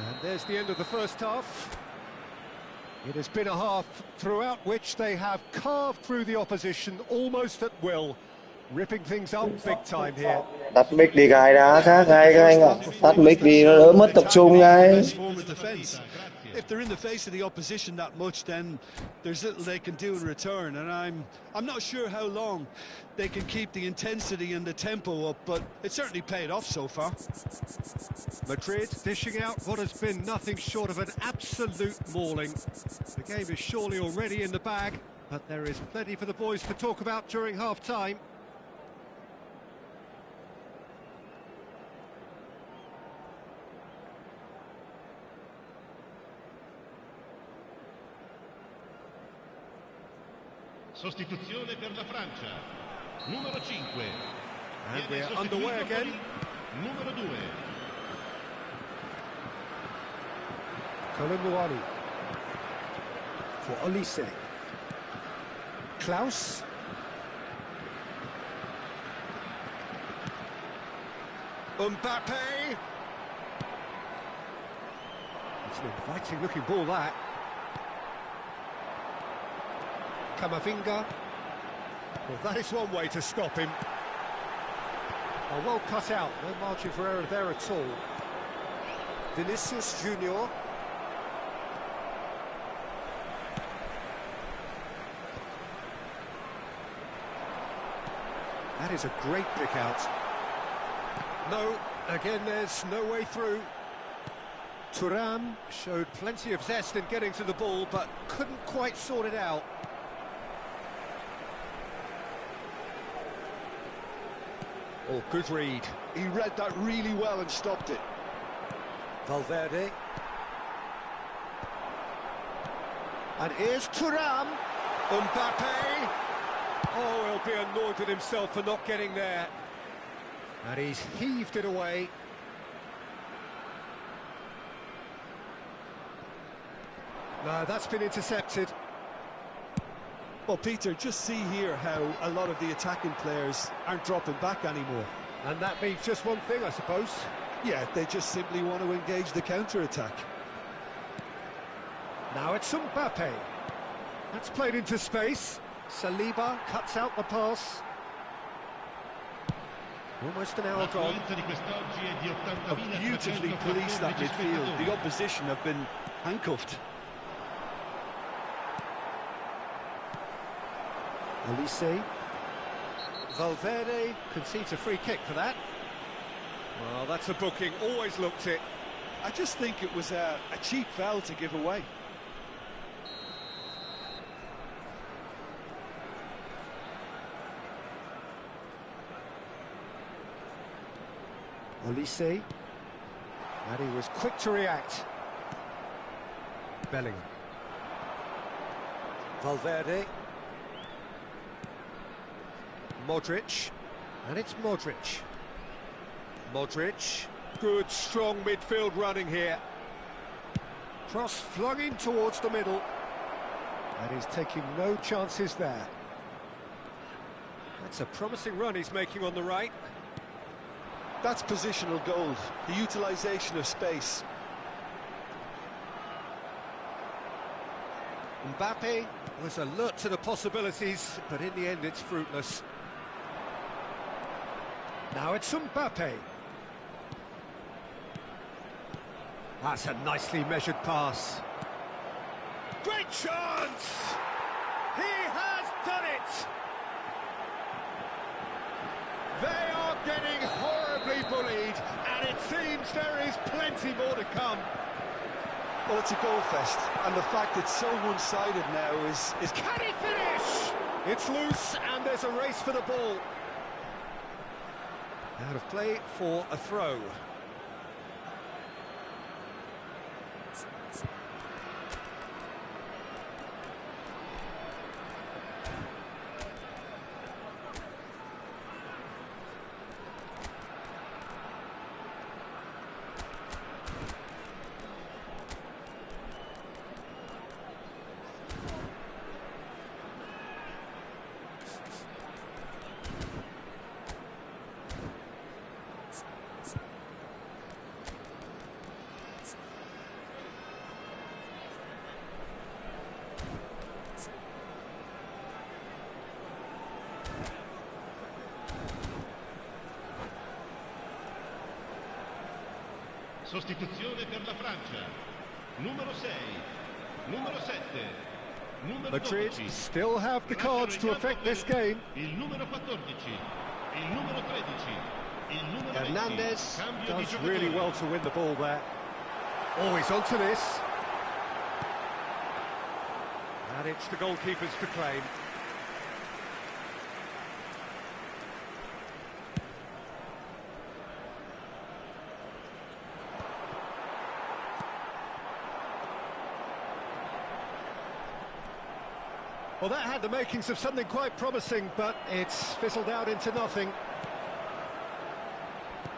And there's the end of the first half. It has been a half throughout which they have carved through the opposition almost at will, ripping things up big time here. Tắt mic đi gái đá khác ngay các anh ạ. Tắt mic đi nó đỡ mất tập trung ngay. If they're in the face of the opposition that much, then there's little they can do in return, and I'm not sure how long they can keep the intensity and the tempo up, but it's certainly paid off so far. Madrid dishing out what has been nothing short of an absolute mauling. The game is surely already in the bag, but there is plenty for the boys to talk about during half-time. Sostituzione per la Francia. Numero 5. And we're underway again. Numero 2. Colomboani for Olise. Klaus. Mbappe. It's an inviting looking ball, that. Camavinga. Well, that is one way to stop him. Oh, well cut out, no margin for error there at all. Vinicius Junior. That is a great pick out. No, again there's no way through. Thuram showed plenty of zest in getting to the ball, but couldn't quite sort it out. Oh, good read. He read that really well and stopped it. Valverde. And here's Thuram. Mbappe. Oh, he'll be annoyed with himself for not getting there. And he's heaved it away. No, that's been intercepted. Well, Peter, just see here how a lot of the attacking players aren't dropping back anymore. And that means just one thing, I suppose. Yeah, they just simply want to engage the counter-attack. Now it's Mbappe. That's played into space. Saliba cuts out the pass. Almost an hour gone. Have beautifully policed that midfield. The opposition have been handcuffed. Olise. Valverde concedes a free kick for that. Well, that's a booking, always looked it. I just think it was a cheap foul to give away. Olise. And he was quick to react. Bellingham. Valverde. Modric. And it's Modric. Modric. Good, strong midfield running here. Cross flung in towards the middle. And he's taking no chances there. That's a promising run he's making on the right. That's positional gold, the utilisation of space. Mbappe was alert to the possibilities, but in the end it's fruitless. Now it's Mbappe. That's a nicely measured pass. Great chance! He has done it! They are getting horribly bullied, and it seems there is plenty more to come. Well, it's a goal fest, and the fact it's so one-sided now is... Can he finish? It's loose, and there's a race for the ball. Out of play for a throw. Sostituzione per la Francia. Numero 6, numero 7, numero Madrid 12. still have the cards to affect this game. Il numero 14, il numero 13, il numero 20. Hernandez Cambio di does giocatore. really well to win the ball there. Oh, he's onto this. And it's the goalkeepers to claim. Well, that had the makings of something quite promising, but it's fizzled out into nothing.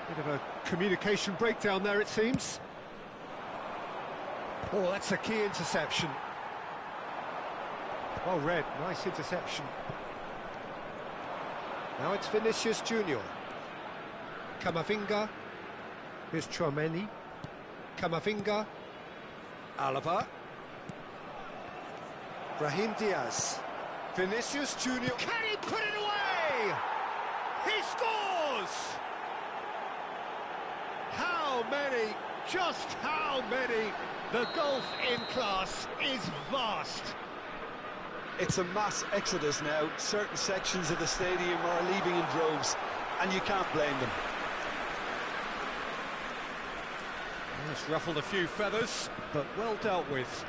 Bit of a communication breakdown there, it seems. Oh, that's a key interception. Well read, nice interception. Now it's Vinicius Junior. Camavinga. Here's Tchouaméni. Camavinga. Alaba. Brahim Diaz. Vinicius Junior. Can he put it away? He scores! How many? Just how many? The gulf in class is vast. It's a mass exodus now. Certain sections of the stadium are leaving in droves, and you can't blame them. It's ruffled a few feathers, but well dealt with.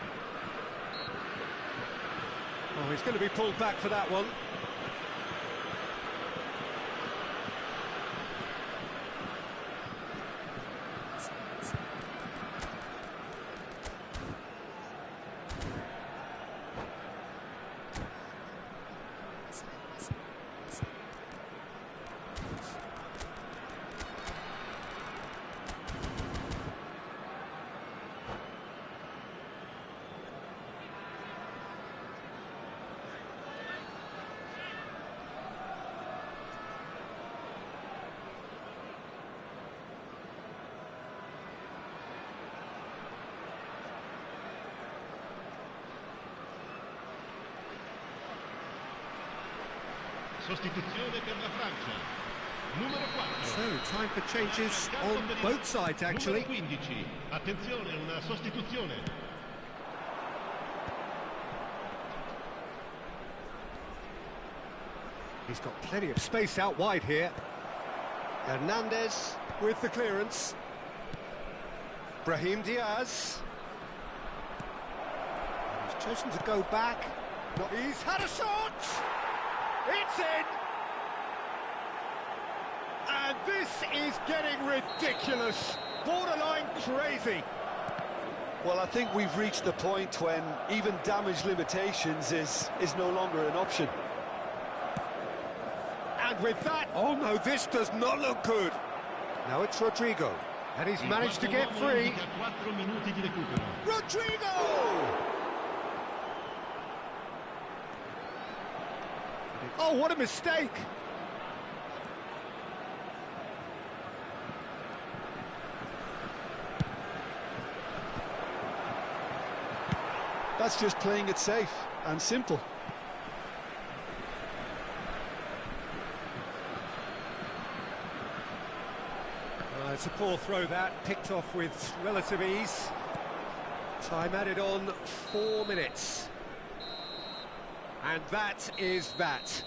Oh, he's going to be pulled back for that one. Sostituzione per la Francia. Numero 4. So, time for changes on both sides, actually. Numero 15. Attenzione, una sostituzione. He's got plenty of space out wide here. Hernandez with the clearance. Brahim Diaz. He's chosen to go back. He's had a shot! It's in! And This is getting ridiculous, borderline crazy. Well, I think we've reached the point when even damage limitations is no longer an option. And with that, oh no, this does not look good. Now it's Rodrigo, and he's managed to get free. Rodrigo! Oh, what a mistake! That's just playing it safe and simple. It's a poor throw that, picked off with relative ease. Time added on 4 minutes. And that is that.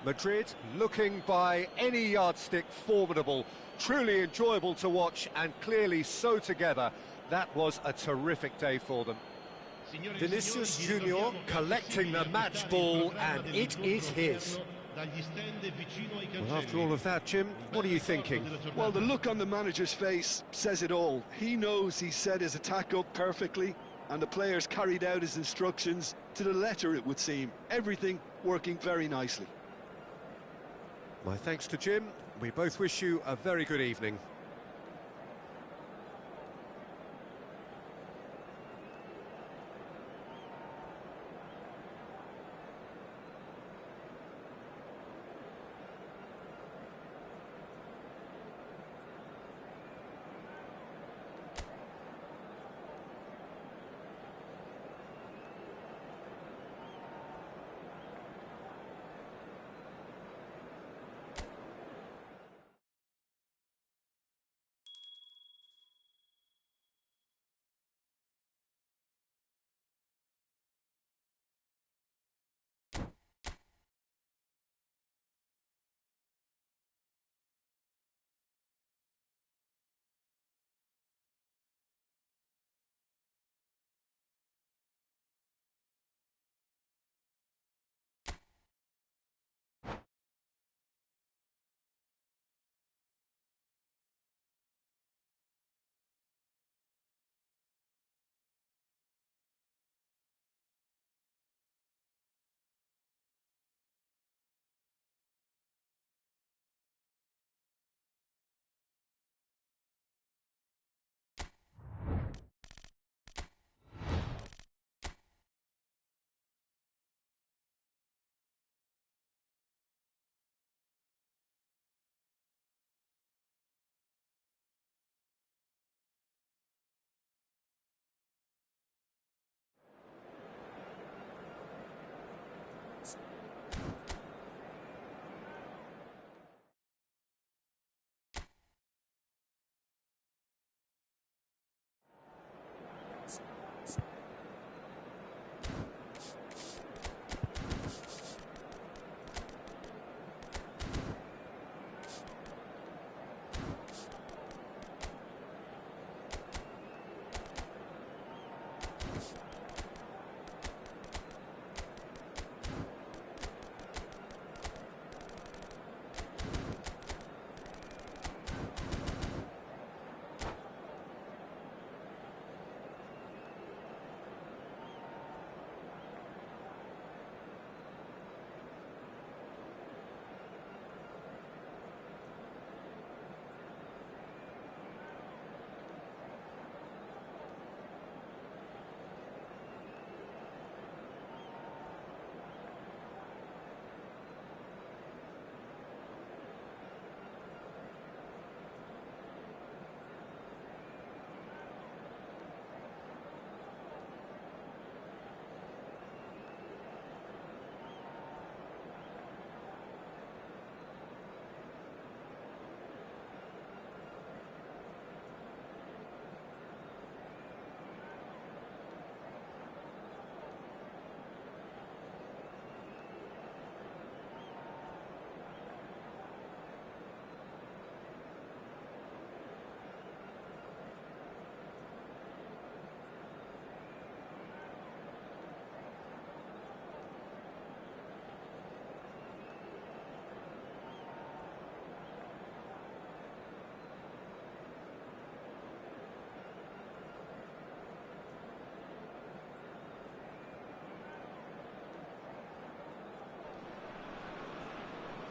Madrid looking by any yardstick formidable, truly enjoyable to watch and clearly so together. That was a terrific day for them. Vinicius Junior collecting the match ball, and it is his. Well, after all of that, Jim, what are you thinking? Well, the look on the manager's face says it all. He knows he set his attack up perfectly, and the players carried out his instructions to the letter, it would seem. Everything working very nicely. My thanks to Jim. We both wish you a very good evening.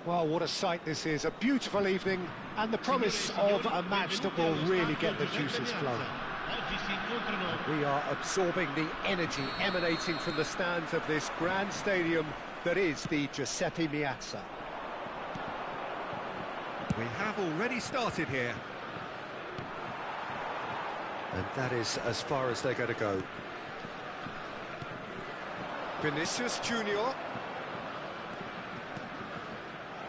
Well, what a sight this is. A beautiful evening and the promise of a match that will really get the juices flowing. We are absorbing the energy emanating from the stands of this grand stadium that is the Giuseppe Meazza. We have already started here. And that is as far as they're going to go. Vinicius Junior.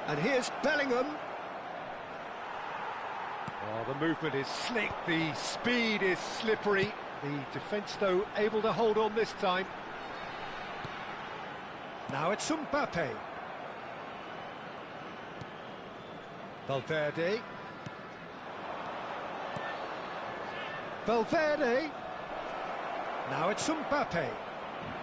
And here's Bellingham. Oh, the movement is slick, the speed is slippery. The defence, though, able to hold on this time. Now it's Mbappe. Valverde. Valverde. Now it's Mbappe.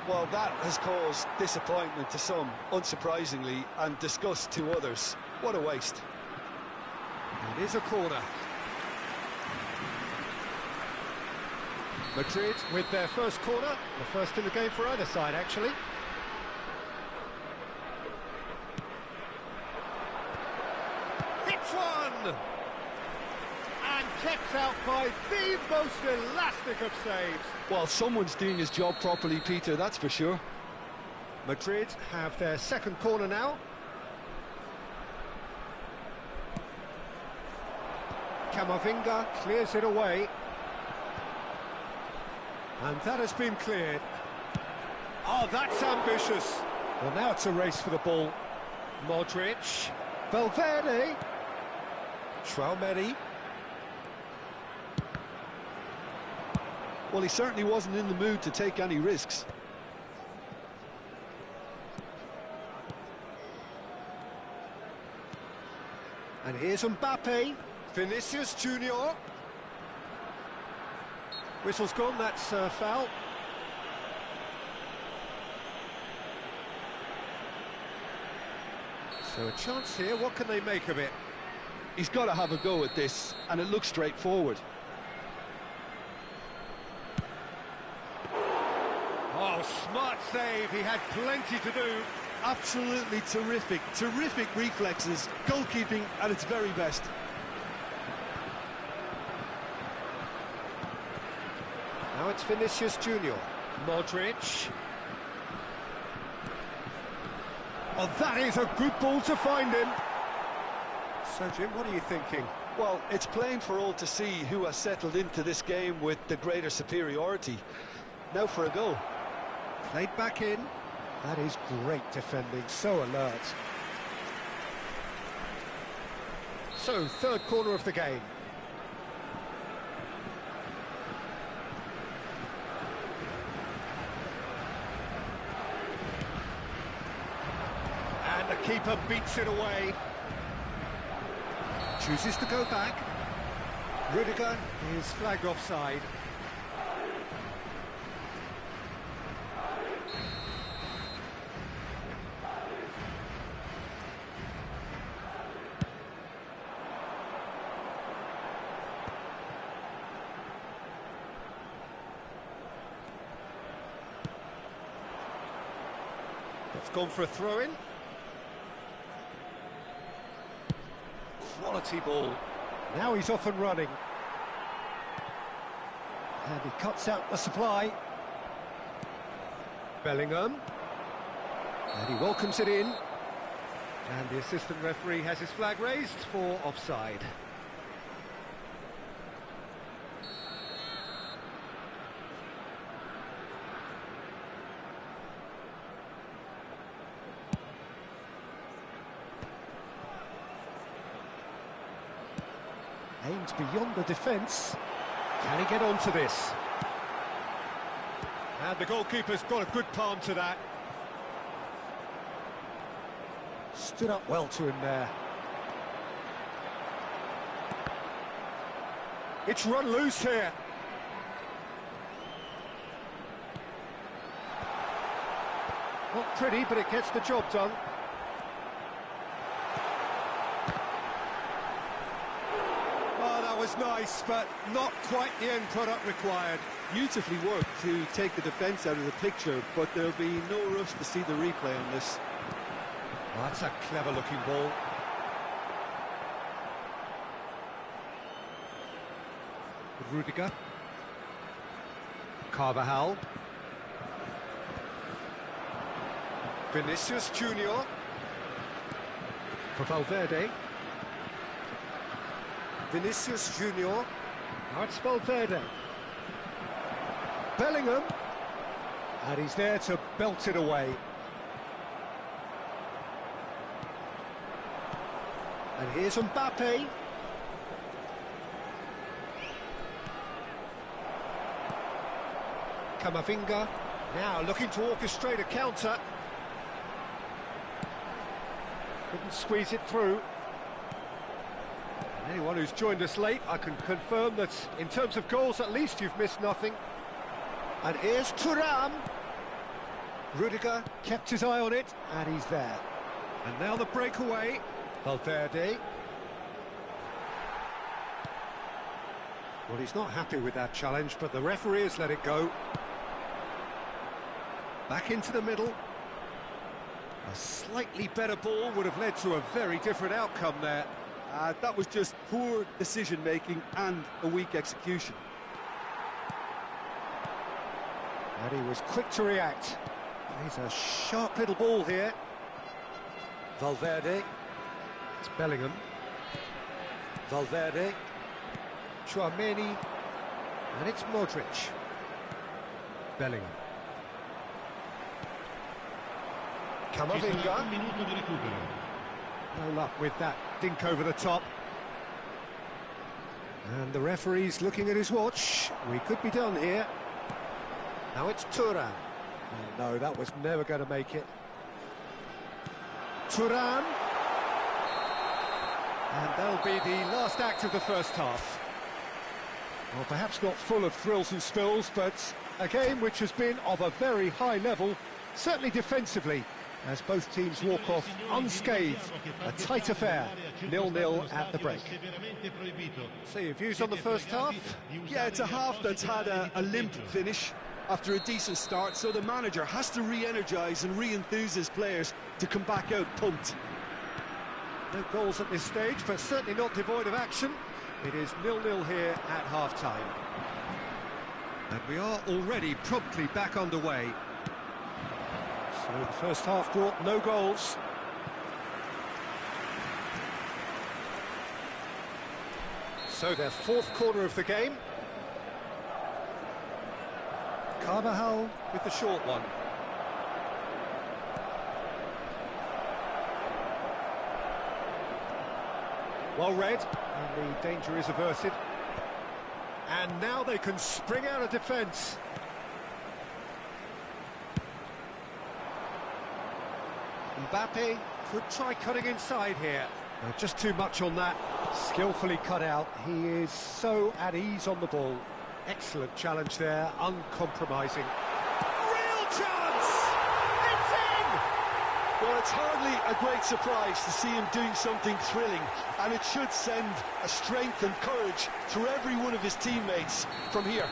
Well, that has caused disappointment to some, unsurprisingly, and disgust to others. What a waste. It is a corner. Madrid with their first corner, the first in the game for either side, actually. Hits one! And kept out by the most elastic of saves. Well, someone's doing his job properly, Peter, that's for sure. Madrid have their second corner now. Camavinga clears it away. And that has been cleared. Oh, that's ambitious. Well, now it's a race for the ball. Modric. Valverde. Traumeri. Well, he certainly wasn't in the mood to take any risks. And here's Mbappe. Vinicius Junior. Whistle's gone, that's foul. So a chance here, what can they make of it? He's got to have a go at this, and it looks straightforward. Oh, smart save, he had plenty to do. Absolutely terrific, terrific reflexes, goalkeeping at its very best. Now it's Vinicius Junior. Modric. Oh, that is a good ball to find him. So, Jim, what are you thinking? Well, it's plain for all to see who has settled into this game with the greater superiority. Now for a goal. Played back in. That is great defending, so alert. So, third corner of the game. And the keeper beats it away. Chooses to go back. Rudiger is flagged offside. It's gone for a throw-in. Quality ball. Now he's off and running. And he cuts out the supply. Bellingham. And he welcomes it in. And the assistant referee has his flag raised for offside. Aims beyond the defence. Can he get onto this? And the goalkeeper's got a good palm to that. Stood up well to him there. It's run loose here. Not pretty, but it gets the job done. Was nice, but not quite the end product required. Beautifully worked to take the defence out of the picture, but there'll be no rush to see the replay on this. That's a clever-looking ball. Rudiger. Carvajal. Vinicius Junior. For Valverde. Vinicius Junior. Now it's Valverde. Bellingham. And he's there to belt it away. And here's Mbappe. Camavinga. Now looking to orchestrate a counter. Couldn't squeeze it through. Anyone who's joined us late, I can confirm that in terms of goals, at least you've missed nothing. And here's Thuram. Rudiger kept his eye on it, and he's there. And now the breakaway. Valverde. Well, he's not happy with that challenge, but the referee has let it go. Back into the middle. A slightly better ball would have led to a very different outcome there. That was just poor decision-making and a weak execution. And he was quick to react. He's a sharp little ball here. Valverde. It's Bellingham. Valverde. Tchouaméni. And it's Modric. Bellingham. Camavinga. No luck with that dink over the top. And the referee's looking at his watch. We could be done here. Now it's Thuram. Oh, no, that was never going to make it. Thuram. And that'll be the last act of the first half. Well, perhaps not full of thrills and spills, but a game which has been of a very high level, certainly defensively, as both teams walk off unscathed. A tight affair, 0-0 at the break. So your views on the first half? Yeah, it's a half that's had a limp finish after a decent start, so the manager has to re-energise and re-enthuse his players to come back out pumped. No goals at this stage, but certainly not devoid of action. It is 0-0 here at half-time. And we are already promptly back underway. So the first half brought no goals. So their fourth corner of the game. Carvajal with the short one. Well read, and the danger is averted. And now they can spring out of defence. Mbappe could try cutting inside here. Just too much on that. Skillfully cut out. He is so at ease on the ball. Excellent challenge there, uncompromising. Real chance! It's in! Well, it's hardly a great surprise to see him doing something thrilling, and it should send a strength and courage through every one of his teammates from here.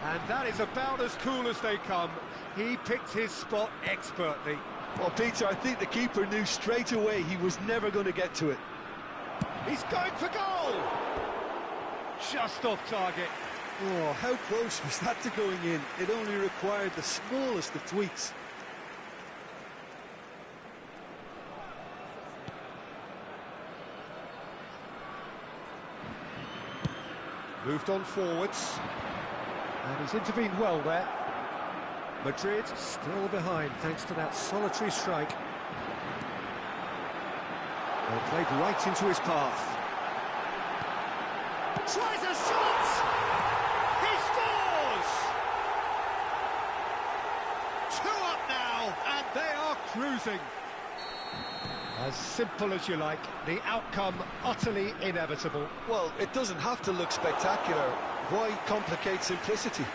And that is about as cool as they come. He picked his spot expertly. Well, Peter, I think the keeper knew straight away he was never going to get to it. He's going for goal! Just off target. Oh, how close was that to going in? It only required the smallest of tweaks. Moved on forwards. And he's intervened well there. Madrid still behind thanks to that solitary strike. Well, played right into his path. Tries a shot! He scores! 2 up now, and they are cruising. As simple as you like, the outcome utterly inevitable. Well, it doesn't have to look spectacular. Why complicate simplicity?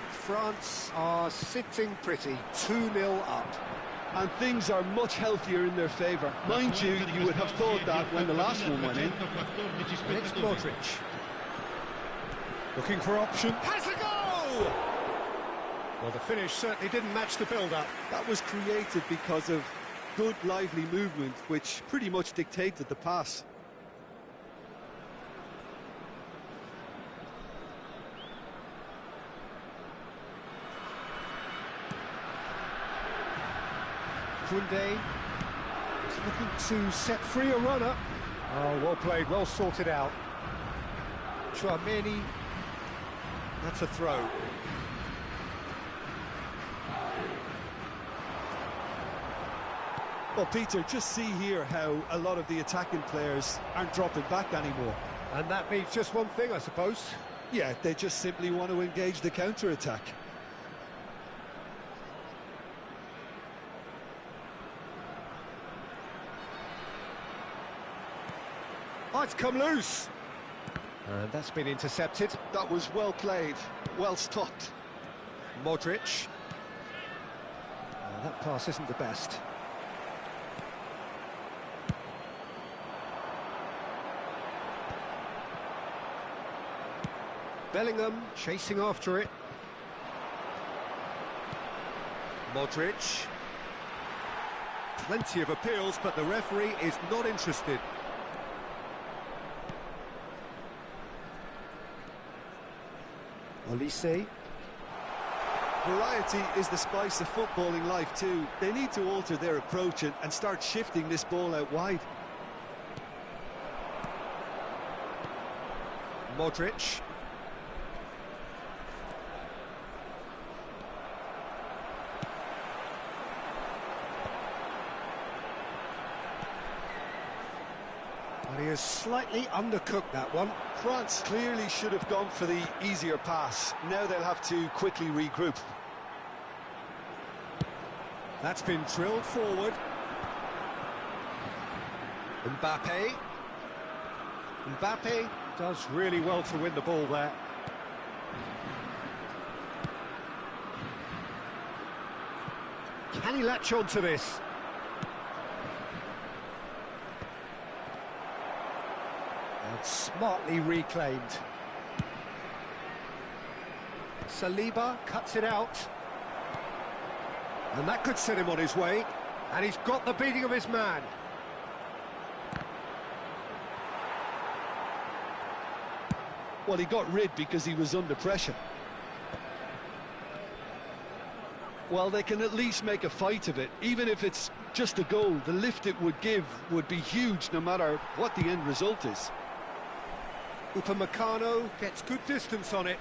France are sitting pretty, 2-0 up. And things are much healthier in their favour. Mind you, you would have thought that when the last one went in. And it's Modric. Looking for option. Has a go! Well, the finish certainly didn't match the build-up. That was created because of good, lively movement, which pretty much dictated the pass. Koundé is looking to set free a runner. Oh, well played, well sorted out. Chouameni, that's a throw. Well, Peter, just see here how a lot of the attacking players aren't dropping back anymore. And that means just one thing, I suppose. Yeah, they just simply want to engage the counter-attack. Oh, it's come loose. And that's been intercepted. That was well played, well stopped. Modric. That pass isn't the best. Bellingham chasing after it. Modric. Plenty of appeals, but the referee is not interested. Olise. Variety is the spice of footballing life too. They need to alter their approach and start shifting this ball out wide. Modric. Well, he has slightly undercooked that one. France clearly should have gone for the easier pass. Now they'll have to quickly regroup. That's been drilled forward. Mbappe. Mbappe does really well to win the ball there. Can he latch on to this? And smartly reclaimed. Saliba cuts it out. And that could set him on his way. And he's got the beating of his man. Well, he got rid because he was under pressure. Well, they can at least make a fight of it. Even if it's just a goal, the lift it would give would be huge no matter what the end result is. Upamecano gets good distance on it.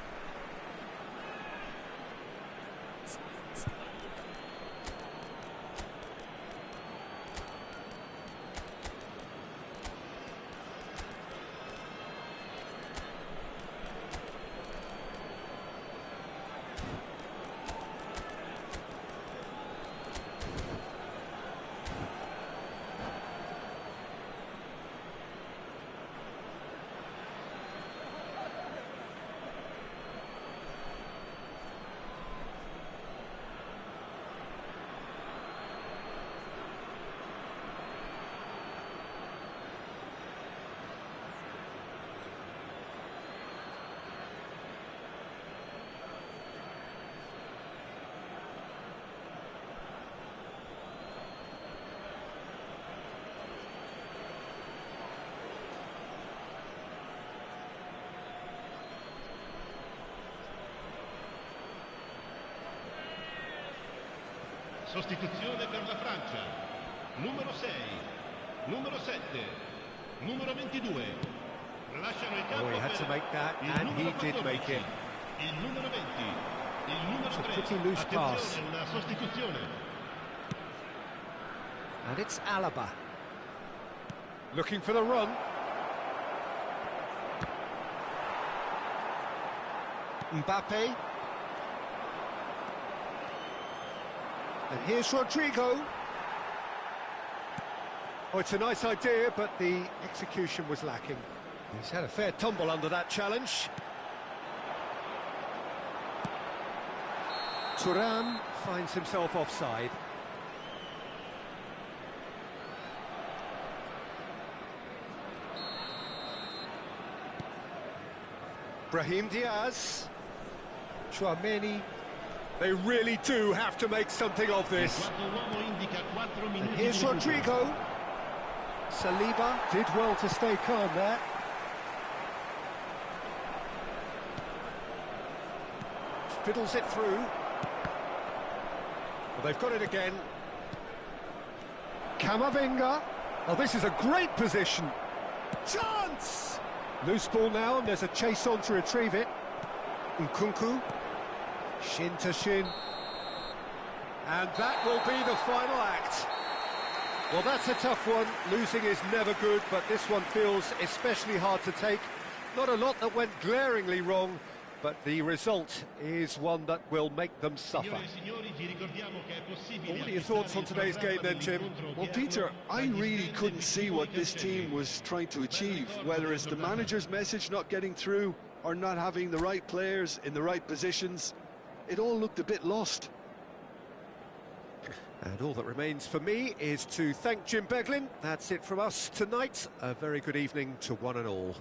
Sostituzione per la Francia. Numero 6, numero 7, numero 22. Lasciano il campo. Oh, he had to make that, and he did make it. Il numero 20, il numero 3. Pretty loose pass. Attenzione, una sostituzione. And it's Alaba. Looking for the run. Mbappe. And here's Rodrigo. Oh, it's a nice idea, but the execution was lacking. He's had a fair tumble under that challenge. Thuram finds himself offside. Brahim Diaz. Chouameni. They really do have to make something of this. And here's Rodrigo. Saliba did well to stay calm there. Fiddles it through. Well, they've got it again. Camavinga. Oh, this is a great position. Chance! Loose ball now, and there's a chase on to retrieve it. Nkunku. Shin to shin. And that will be the final act. Well, that's a tough one. Losing is never good, but this one feels especially hard to take. Not a lot that went glaringly wrong, but the result is one that will make them suffer. Well, what are your thoughts on today's game then, Jim? Well, Peter, I really couldn't see what this team was trying to achieve, whether it's the manager's message not getting through or not having the right players in the right positions. It all looked a bit lost. And all that remains for me is to thank Jim Beglin. That's it from us tonight. A very good evening to one and all.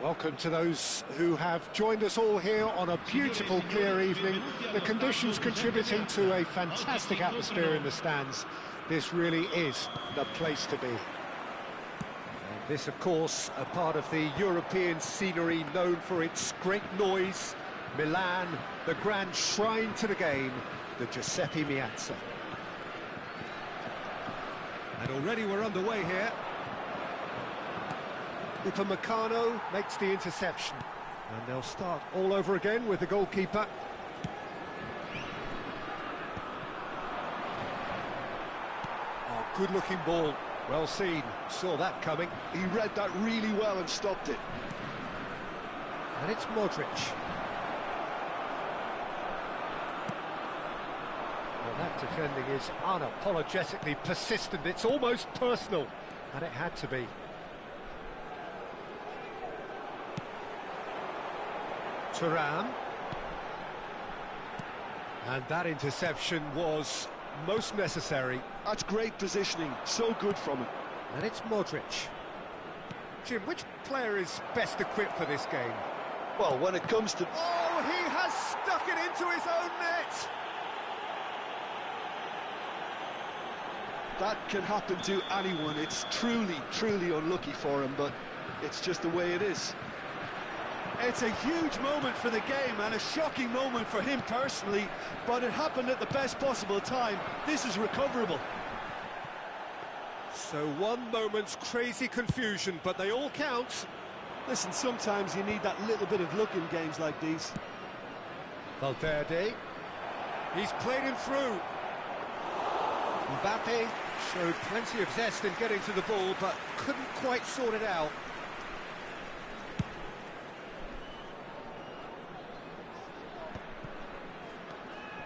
Welcome to those who have joined us all here on a beautiful, clear evening. The conditions contributing to a fantastic atmosphere in the stands. This really is the place to be. And this, of course, a part of the European scenery known for its great noise. Milan, the grand shrine to the game, the Giuseppe Meazza. And already we're underway here. Upamecano makes the interception. And they'll start all over again with the goalkeeper. Oh, good-looking ball. Well seen. Saw that coming. He read that really well and stopped it. And it's Modric. Well, that defending is unapologetically persistent. It's almost personal. And it had to be. Thuram. And that interception was most necessary. That's great positioning, so good from him. And it's Modric. Jim, which player is best equipped for this game? Well, when it comes to... Oh, he has stuck it into his own net! That can happen to anyone. It's truly, truly unlucky for him, but it's just the way it is. It's a huge moment for the game and a shocking moment for him personally, but it happened at the best possible time. This is recoverable. So one moment's crazy confusion, but they all count. Listen, sometimes you need that little bit of luck in games like these. Valverde. He's played him through. Mbappe showed plenty of zest in getting to the ball, but couldn't quite sort it out.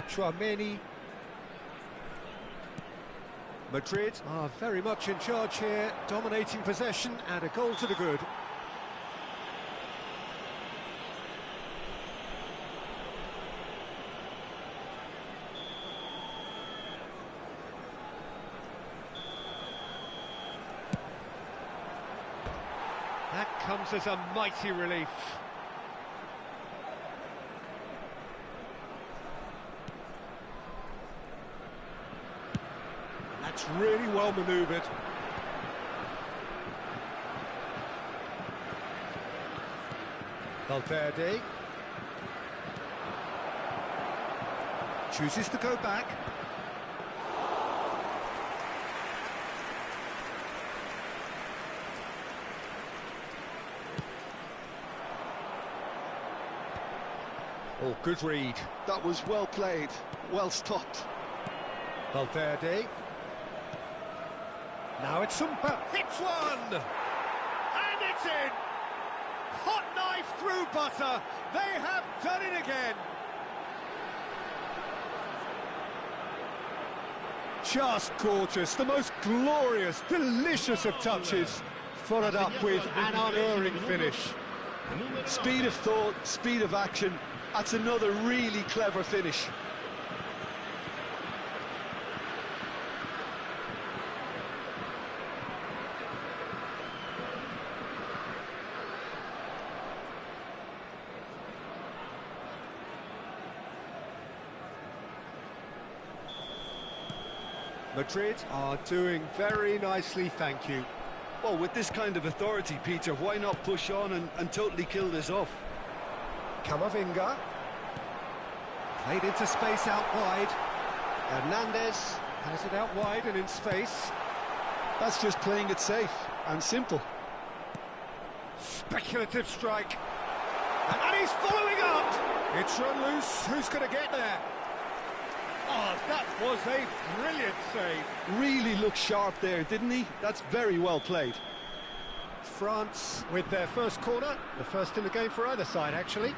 Chouameni. Madrid are very much in charge here, dominating possession and a goal to the good. That comes as a mighty relief. That's really well manoeuvred. Valverde chooses to go back. Oh, good read. That was well played, well stopped. Valverde. Now it's Sumpa. Hits one! And it's in! Hot knife through butter. They have done it again. Just gorgeous. The most glorious, delicious of touches. Followed up with an unerring finish. Speed of thought, speed of action. That's another really clever finish. Madrid are doing very nicely, thank you. Well, with this kind of authority, Peter, why not push on and totally kill this off? Camavinga. Played into space out wide. Hernandez has it out wide and in space. That's just playing it safe and simple. Speculative strike. And he's following up! It's run loose. Who's going to get there? Oh, that was a brilliant save. Really looked sharp there, didn't he? That's very well played. France with their first corner. The first in the game for either side, actually.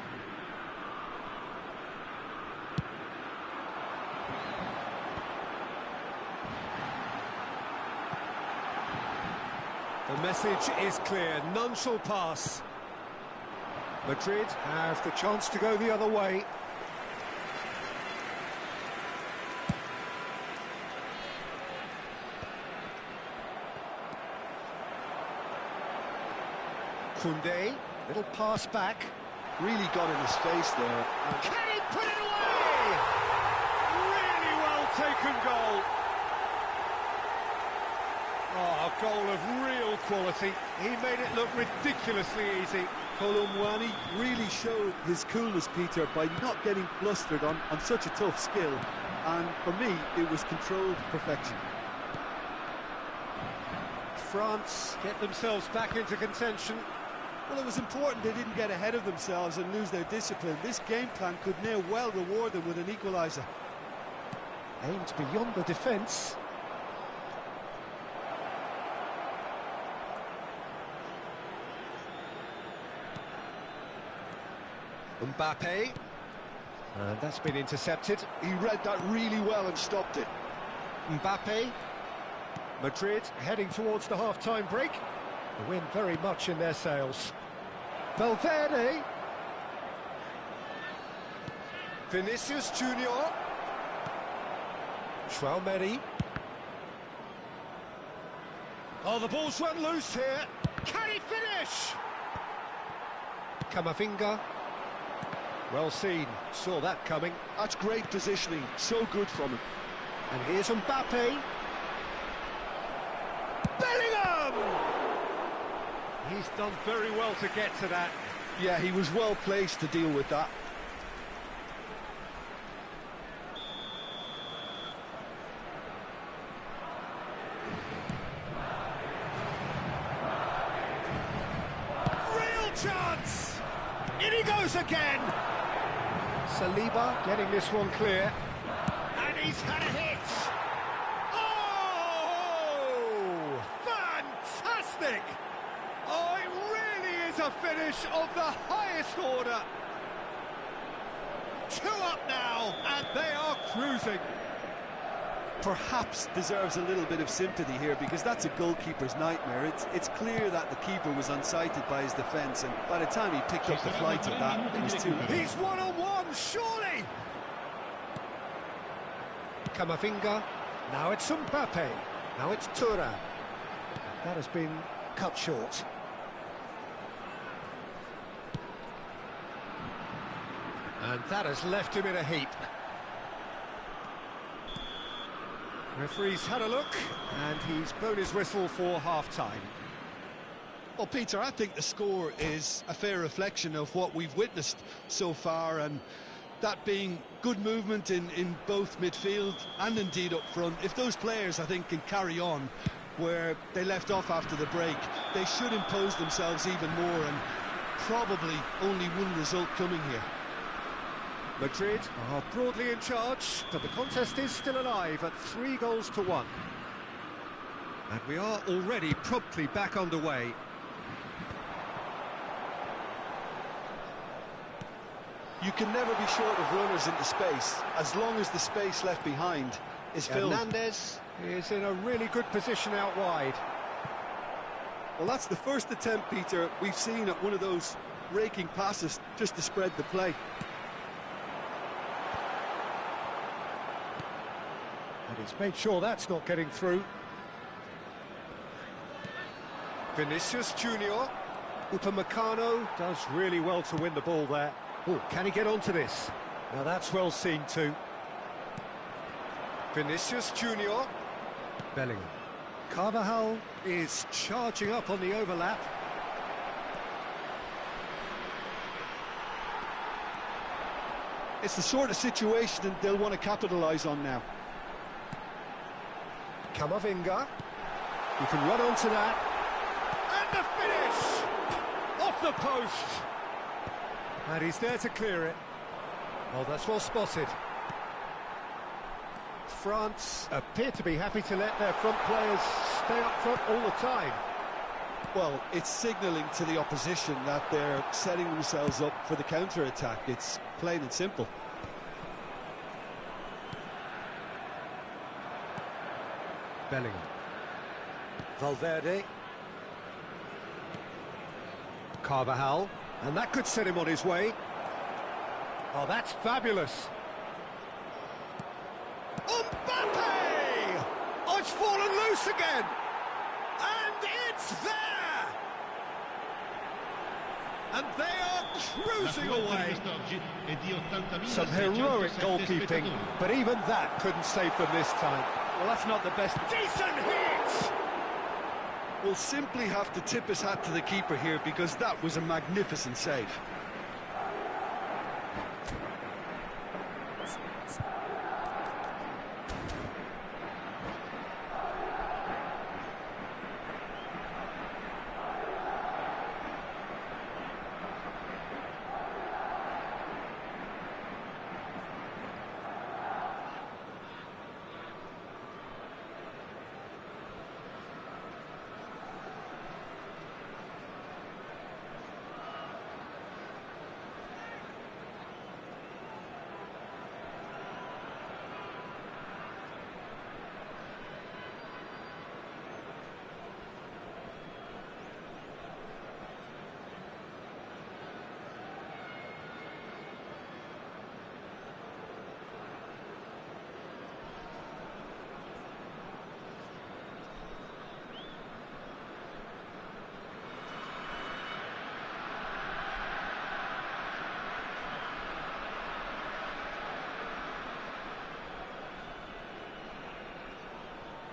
The message is clear. None shall pass. Madrid have the chance to go the other way. Koundé. Little pass back. Really got in his face there. Can he put it away? Really well taken goal. Oh, a goal of real quality. He made it look ridiculously easy. Colomwani really showed his coolness, Peter, by not getting flustered on such a tough skill. And for me, it was controlled perfection. France get themselves back into contention. Well, it was important they didn't get ahead of themselves and lose their discipline. This game plan could now well reward them with an equaliser. Aimed beyond the defence. Mbappe. And that's been intercepted. He read that really well and stopped it. Mbappe. Madrid heading towards the half-time break. The wind very much in their sails. Valverde. Vinicius Junior. Schwalmeri. Oh, the ball's run loose here. Can he finish? Camavinga. Well seen, saw that coming. That's great positioning, so good from him. And here's Mbappe. Bellingham! He's done very well to get to that. Yeah, he was well placed to deal with that. Real chance! In he goes again! Saliba getting this one clear. And he's had a hit! Oh! Fantastic! Oh, it really is a finish of the highest order. 2 up now, and they are cruising. Perhaps deserves a little bit of sympathy here, because that's a goalkeeper's nightmare. It's clear that the keeper was unsighted by his defence, and by the time he picked up the flight of that, it was too late. He's one-on-one, surely! Camavinga, now it's Mbappe, now it's Thuram. That has been cut short. And that has left him in a heap. Referee's had a look, and he's blown his whistle for half-time. Well, Peter, I think the score is a fair reflection of what we've witnessed so far, and that being good movement in both midfield and indeed up front. If those players, I think, can carry on where they left off after the break, they should impose themselves even more, and probably only one result coming here. Madrid are broadly in charge, but the contest is still alive at 3-1. And we are already promptly back underway. You can never be short of runners into space, as long as the space left behind is filled. Hernandez is in a really good position out wide. Well, that's the first attempt, Peter, we've seen at one of those raking passes just to spread the play. And he's made sure that's not getting through. Vinicius Junior. Upamecano does really well to win the ball there. Oh, can he get onto this? Now that's well seen too. Vinicius Junior. Bellingham. Carvajal is charging up on the overlap. It's the sort of situation they'll want to capitalise on now. Camavinga. You can run onto that. And the finish! Off the post! And he's there to clear it. Oh, that's well spotted. France appear to be happy to let their front players stay up front all the time. Well, it's signalling to the opposition that they're setting themselves up for the counter-attack. It's plain and simple. Bellingham. Valverde. Carvajal. And that could set him on his way. Oh, that's fabulous. Mbappe! Oh, it's fallen loose again. And it's there! And they are cruising La di away. quest'oggi è di 80.607 Some heroic goalkeeping, spettatori. but even that couldn't save them this time. Well, that's not the best. Decent hit! We'll simply have to tip his hat to the keeper here because that was a magnificent save.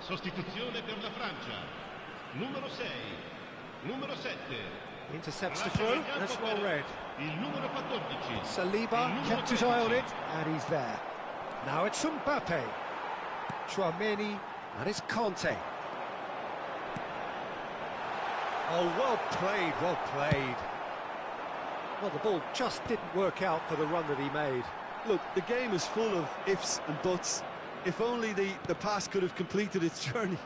Sostituzione per la Francia. Numero 6, numero 7. Intercepts the throw, that's well read. Il numero 14. Saliba kept his eye on it, and he's there. Now it's Mbappe. Chouameni, and it's Conte. Oh, well played, well played. Well, the ball just didn't work out for the run that he made. Look, the game is full of ifs and buts. If only the pass could have completed its journey.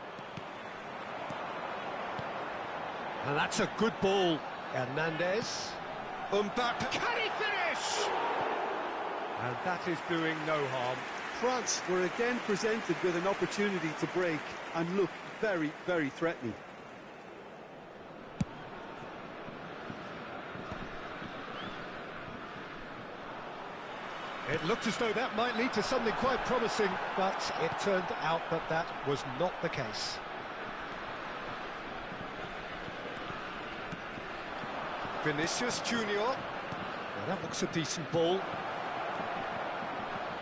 And that's a good ball. Hernandez. Mbappe. Can he finish? And that is doing no harm. France were again presented with an opportunity to break and look very, very threatening. It looked as though that might lead to something quite promising, but it turned out that that was not the case. Vinicius Junior. Well, that looks a decent ball.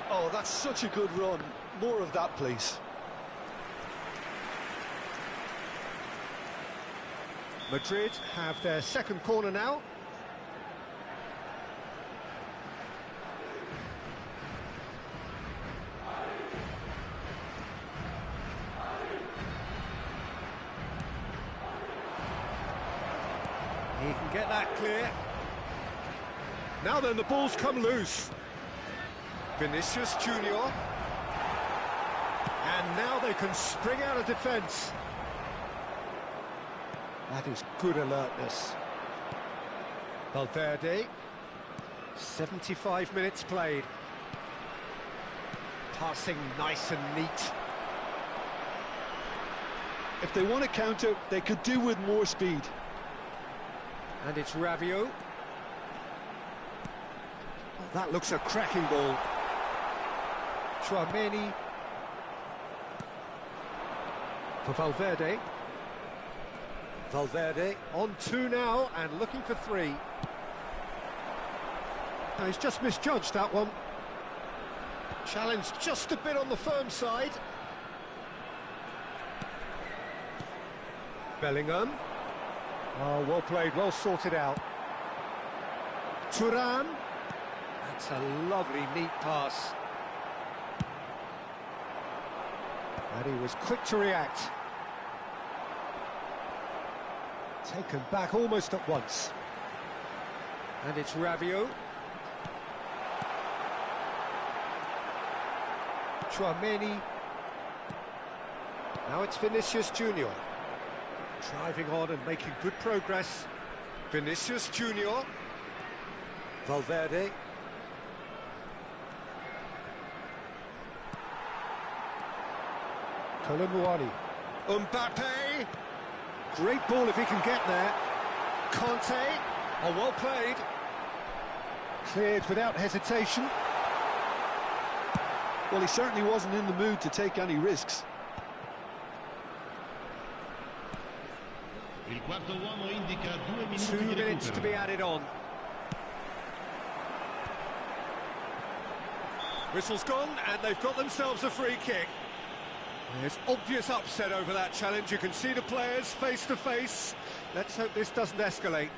Oh, that's such a good run. More of that, please. Madrid have their second corner now. He can get that clear. Now then, the ball's come loose. Vinicius Junior. And now they can spring out of defence. That is good alertness. Valverde. 75 minutes played. Passing nice and neat. If they want to counter, they could do with more speed. And it's Rabiot. Oh, that looks a cracking ball. Chouameni. For Valverde. Valverde on 2 now and looking for 3. Now, he's just misjudged that one. Challenge just a bit on the firm side. Bellingham. Oh, well played, well sorted out. Thuram. That's a lovely, neat pass. And he was quick to react. Taken back almost at once. And it's Rabiot. Chouameni. Now it's Vinicius Junior. Driving on and making good progress. Vinicius Junior. Valverde. Colomboani. Mbappe. Great ball if he can get there. Conte. Oh, well played. Cleared without hesitation. Well, he certainly wasn't in the mood to take any risks. Il quarto uomo indica 2 minuti 2 di minutes to recupero. be added on. Whistle's gone, and they've got themselves a free kick. There's obvious upset over that challenge. You can see the players face to face. Let's hope this doesn't escalate.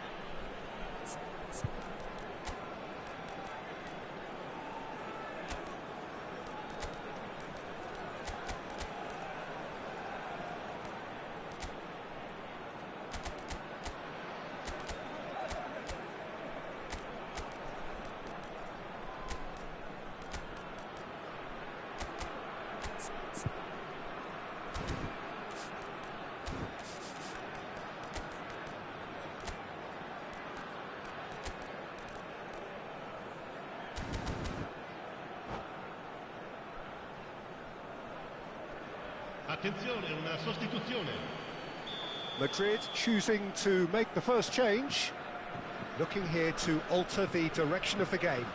Attenzione, una sostituzione. Madrid choosing to make the first change, looking here to alter the direction of the game.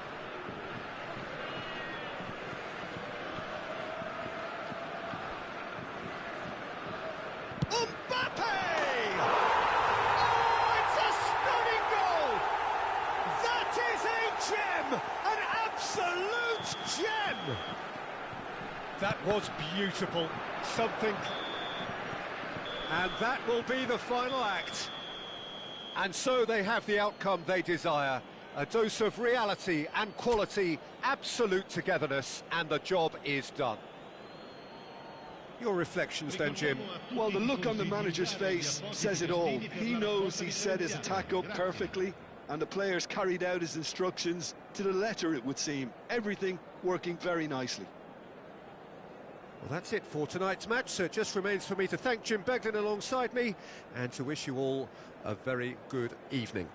Mbappe! Oh, it's a stunning goal! That is a gem! An absolute gem! That was beautiful. Something. And that will be the final act. And so they have the outcome they desire. A dose of reality and quality, absolute togetherness, and the job is done. Your reflections then, Jim? Well, the look on the manager's face says it all. He knows he set his attack up perfectly, and the players carried out his instructions to the letter, it would seem. Everything working very nicely. Well, that's it for tonight's match, so it just remains for me to thank Jim Beglin alongside me and to wish you all a very good evening.